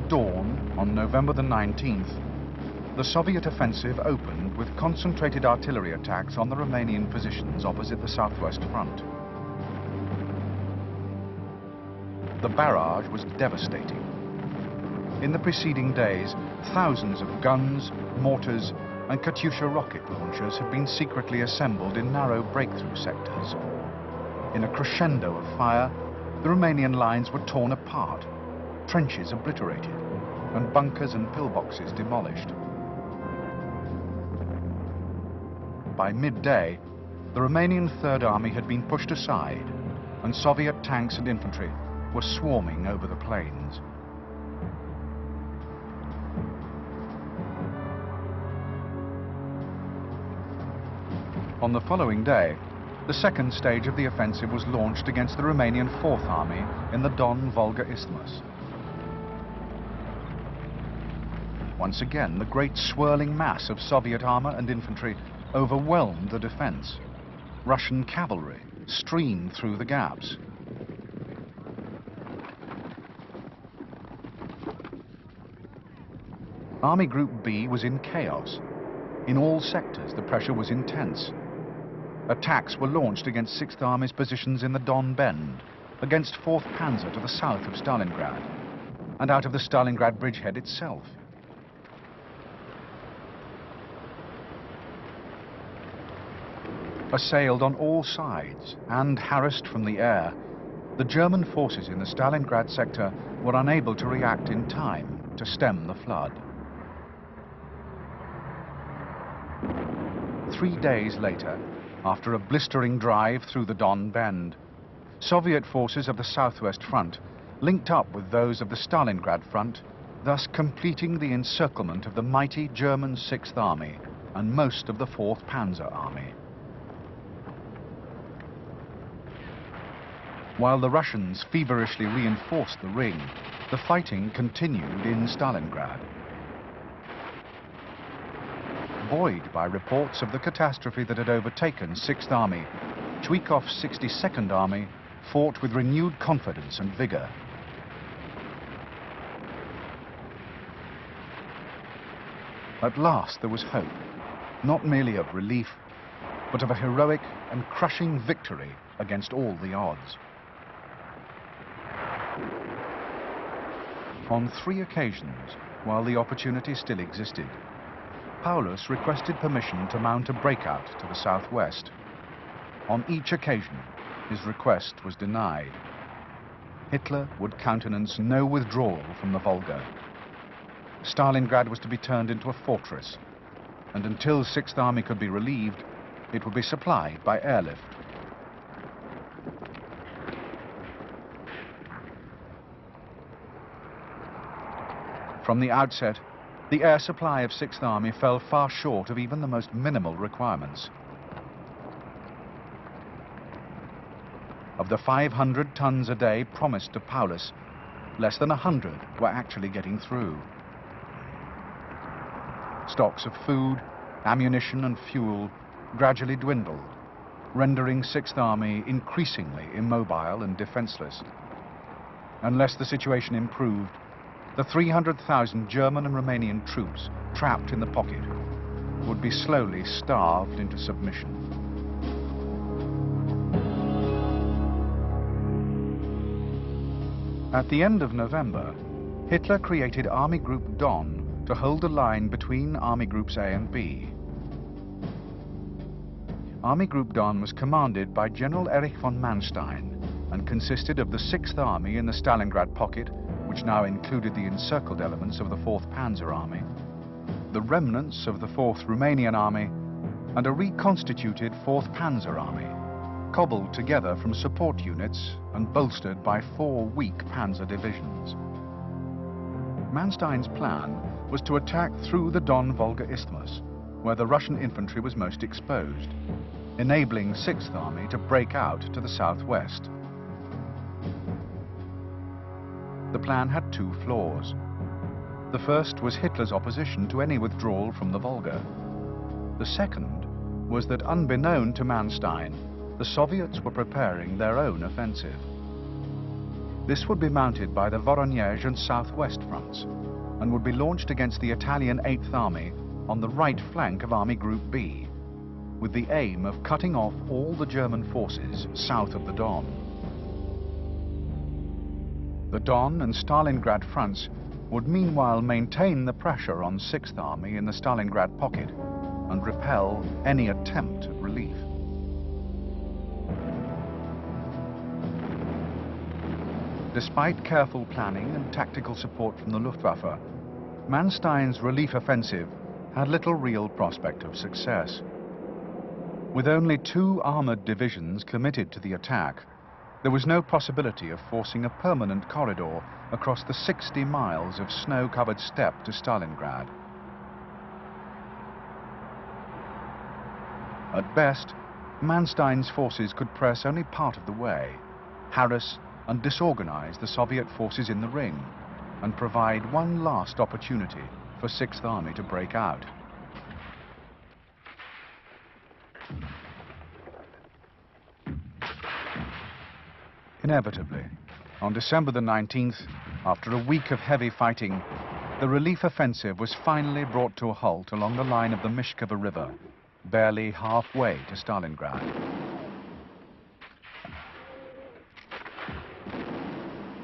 Speaker 1: At dawn, on November the 19th, the Soviet offensive opened with concentrated artillery attacks on the Romanian positions opposite the southwest front. The barrage was devastating. In the preceding days, thousands of guns, mortars, and Katyusha rocket launchers had been secretly assembled in narrow breakthrough sectors. In a crescendo of fire, the Romanian lines were torn apart, trenches obliterated, and bunkers and pillboxes demolished. By midday, the Romanian Third Army had been pushed aside, and Soviet tanks and infantry were swarming over the plains. On the following day, the second stage of the offensive was launched against the Romanian Fourth Army in the Don-Volga Isthmus. Once again, the great swirling mass of Soviet armor and infantry overwhelmed the defense. Russian cavalry streamed through the gaps. Army Group B was in chaos. In all sectors, the pressure was intense. Attacks were launched against 6th Army's positions in the Don Bend, against 4th Panzer to the south of Stalingrad, and out of the Stalingrad bridgehead itself. Assailed on all sides and harassed from the air, the German forces in the Stalingrad sector were unable to react in time to stem the flood. 3 days later, after a blistering drive through the Don Bend, Soviet forces of the Southwest Front linked up with those of the Stalingrad Front, thus completing the encirclement of the mighty German 6th Army and most of the 4th Panzer Army. While the Russians feverishly reinforced the ring, the fighting continued in Stalingrad. Buoyed by reports of the catastrophe that had overtaken 6th Army, Chuikov's 62nd Army fought with renewed confidence and vigor. At last there was hope, not merely of relief, but of a heroic and crushing victory against all the odds. On 3 occasions, while the opportunity still existed, Paulus requested permission to mount a breakout to the southwest. On each occasion, his request was denied. Hitler would countenance no withdrawal from the Volga. Stalingrad was to be turned into a fortress, and until 6th Army could be relieved, it would be supplied by airlift. From the outset, the air supply of 6th Army fell far short of even the most minimal requirements. Of the 500 tons a day promised to Paulus, less than 100 were actually getting through. Stocks of food, ammunition and fuel gradually dwindled, rendering 6th Army increasingly immobile and defenseless. Unless the situation improved, the 300,000 German and Romanian troops trapped in the pocket would be slowly starved into submission. At the end of November, Hitler created Army Group Don to hold the line between Army Groups A and B. Army Group Don was commanded by General Erich von Manstein and consisted of the 6th Army in the Stalingrad pocket, which now included the encircled elements of the 4th Panzer Army, the remnants of the 4th Romanian Army, and a reconstituted 4th Panzer Army, cobbled together from support units and bolstered by 4 weak panzer divisions. Manstein's plan was to attack through the Don-Volga Isthmus, where the Russian infantry was most exposed, enabling 6th Army to break out to the southwest. The plan had 2 flaws. The first was Hitler's opposition to any withdrawal from the Volga. The second was that, unbeknown to Manstein, the Soviets were preparing their own offensive. This would be mounted by the Voronezh and Southwest fronts and would be launched against the Italian 8th Army on the right flank of Army Group B, with the aim of cutting off all the German forces south of the Don. The Don and Stalingrad fronts would meanwhile maintain the pressure on 6th Army in the Stalingrad pocket and repel any attempt at relief. Despite careful planning and tactical support from the Luftwaffe, Manstein's relief offensive had little real prospect of success. With only 2 armoured divisions committed to the attack, there was no possibility of forcing a permanent corridor across the 60 miles of snow-covered steppe to Stalingrad. At best, Manstein's forces could press only part of the way, harass and disorganize the Soviet forces in the ring, and provide one last opportunity for 6th Army to break out. Inevitably, on December the 19th, after a week of heavy fighting, the relief offensive was finally brought to a halt along the line of the Mishkova River, barely halfway to Stalingrad.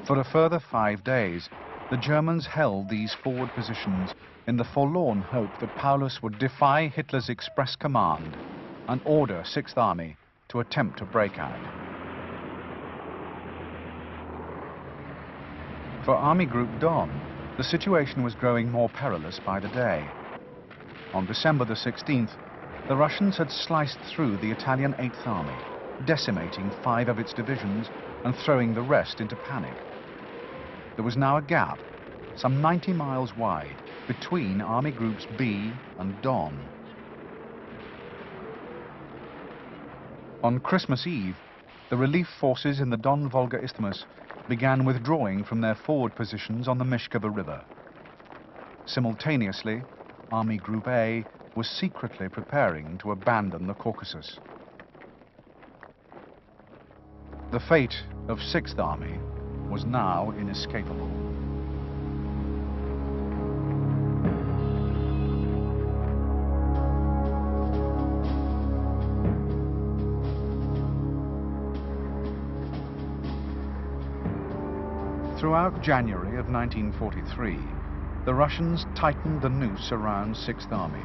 Speaker 1: For a further 5 days, the Germans held these forward positions in the forlorn hope that Paulus would defy Hitler's express command and order 6th Army to attempt a breakout. For Army Group Don, the situation was growing more perilous by the day. On December the 16th, the Russians had sliced through the Italian 8th Army, decimating 5 of its divisions and throwing the rest into panic. There was now a gap, some 90 miles wide, between Army Groups B and Don. On Christmas Eve, the relief forces in the Don-Volga Isthmus began withdrawing from their forward positions on the Mishkova River. Simultaneously, Army Group A was secretly preparing to abandon the Caucasus. The fate of 6th Army was now inescapable. Throughout January of 1943, the Russians tightened the noose around 6th Army,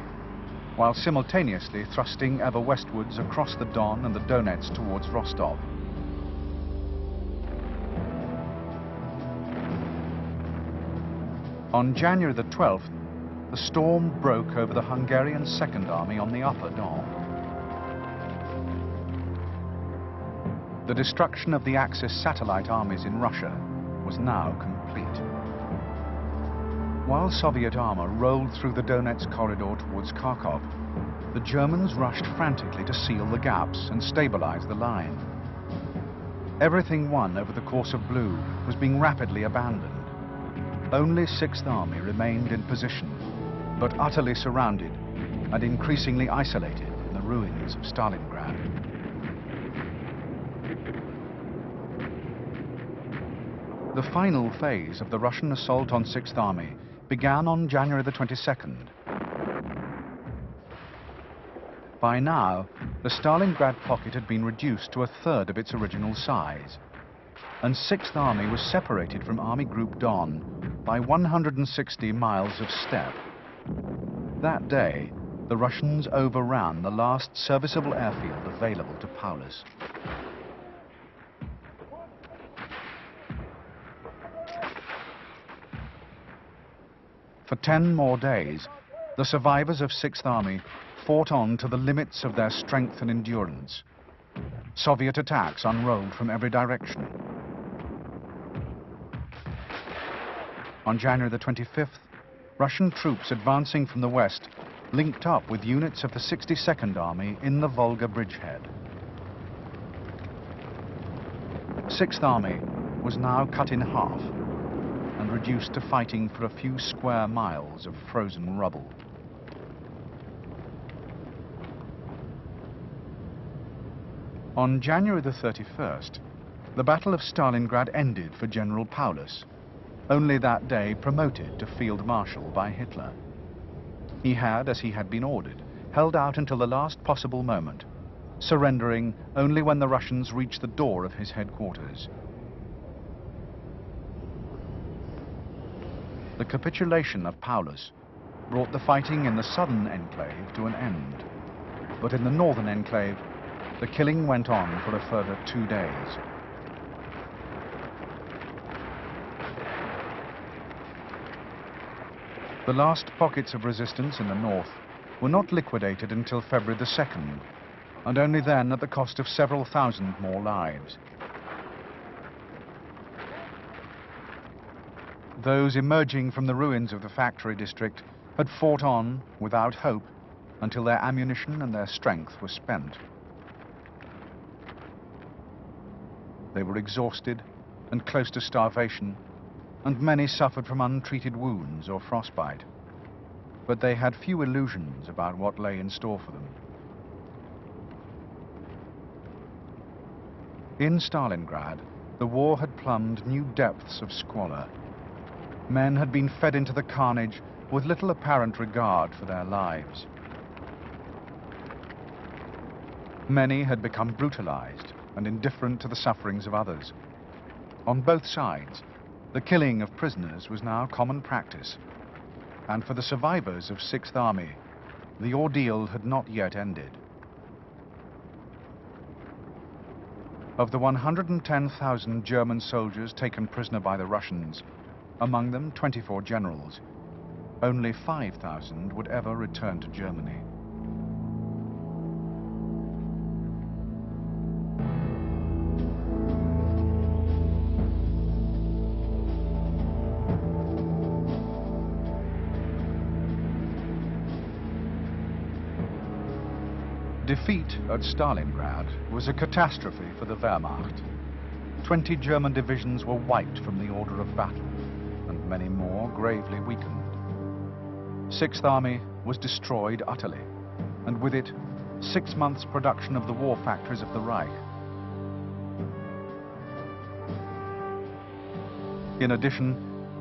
Speaker 1: while simultaneously thrusting ever westwards across the Don and the Donets towards Rostov. On January the 12th, the storm broke over the Hungarian 2nd Army on the Upper Don. The destruction of the Axis satellite armies in Russia was now complete. While Soviet armor rolled through the Donetsk corridor towards Kharkov, the Germans rushed frantically to seal the gaps and stabilize the line. Everything won over the course of Blue was being rapidly abandoned. Only 6th Army remained in position, but utterly surrounded and increasingly isolated in the ruins of Stalingrad. The final phase of the Russian assault on 6th Army began on January the 22nd. By now, the Stalingrad pocket had been reduced to 1/3 of its original size, and 6th Army was separated from Army Group Don by 160 miles of steppe. That day, the Russians overran the last serviceable airfield available to Paulus. For 10 more days, the survivors of 6th Army fought on to the limits of their strength and endurance. Soviet attacks unrolled from every direction. On January the 25th, Russian troops advancing from the west linked up with units of the 62nd Army in the Volga bridgehead. 6th Army was now cut in half and reduced to fighting for a few square miles of frozen rubble. On January the 31st, The Battle of Stalingrad ended for General Paulus, only that day promoted to Field Marshal by Hitler. He had, as he had been ordered, held out until the last possible moment, surrendering only when the Russians reached the door of his headquarters. The capitulation of Paulus brought the fighting in the southern enclave to an end, but in the northern enclave, the killing went on for a further 2 days. The last pockets of resistance in the north were not liquidated until February the 2nd, and only then at the cost of several thousand more lives. Those emerging from the ruins of the factory district had fought on without hope until their ammunition and their strength were spent. They were exhausted and close to starvation, and many suffered from untreated wounds or frostbite. But they had few illusions about what lay in store for them. In Stalingrad, the war had plumbed new depths of squalor. Men had been fed into the carnage with little apparent regard for their lives. Many had become brutalized and indifferent to the sufferings of others. On both sides, the killing of prisoners was now common practice, and for the survivors of 6th Army, the ordeal had not yet ended. Of the 110,000 German soldiers taken prisoner by the Russians, among them 24 generals, only 5,000 would ever return to Germany. Defeat at Stalingrad was a catastrophe for the Wehrmacht. 20 German divisions were wiped from the order of battle, and many more gravely weakened. 6th Army was destroyed utterly, and with it, 6 months' production of the war factories of the Reich. In addition,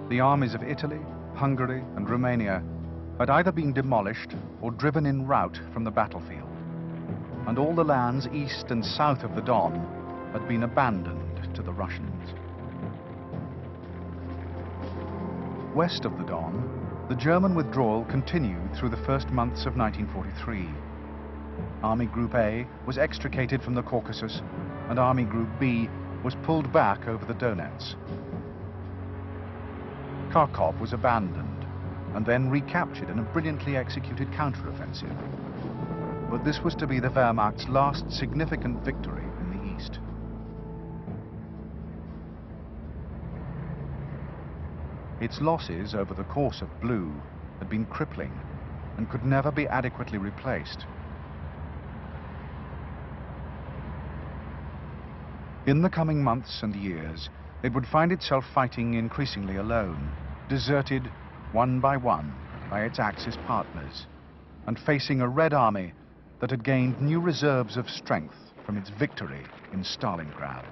Speaker 1: the armies of Italy, Hungary, and Romania had either been demolished or driven in rout from the battlefield, and all the lands east and south of the Don had been abandoned to the Russians. West of the Don, the German withdrawal continued through the first months of 1943. Army Group A was extricated from the Caucasus, and Army Group B was pulled back over the Donets. Kharkov was abandoned, and then recaptured in a brilliantly executed counteroffensive. But this was to be the Wehrmacht's last significant victory in the East. Its losses over the course of Blue had been crippling and could never be adequately replaced. In the coming months and years, it would find itself fighting increasingly alone, deserted one by its Axis partners, and facing a Red Army that had gained new reserves of strength from its victory in Stalingrad.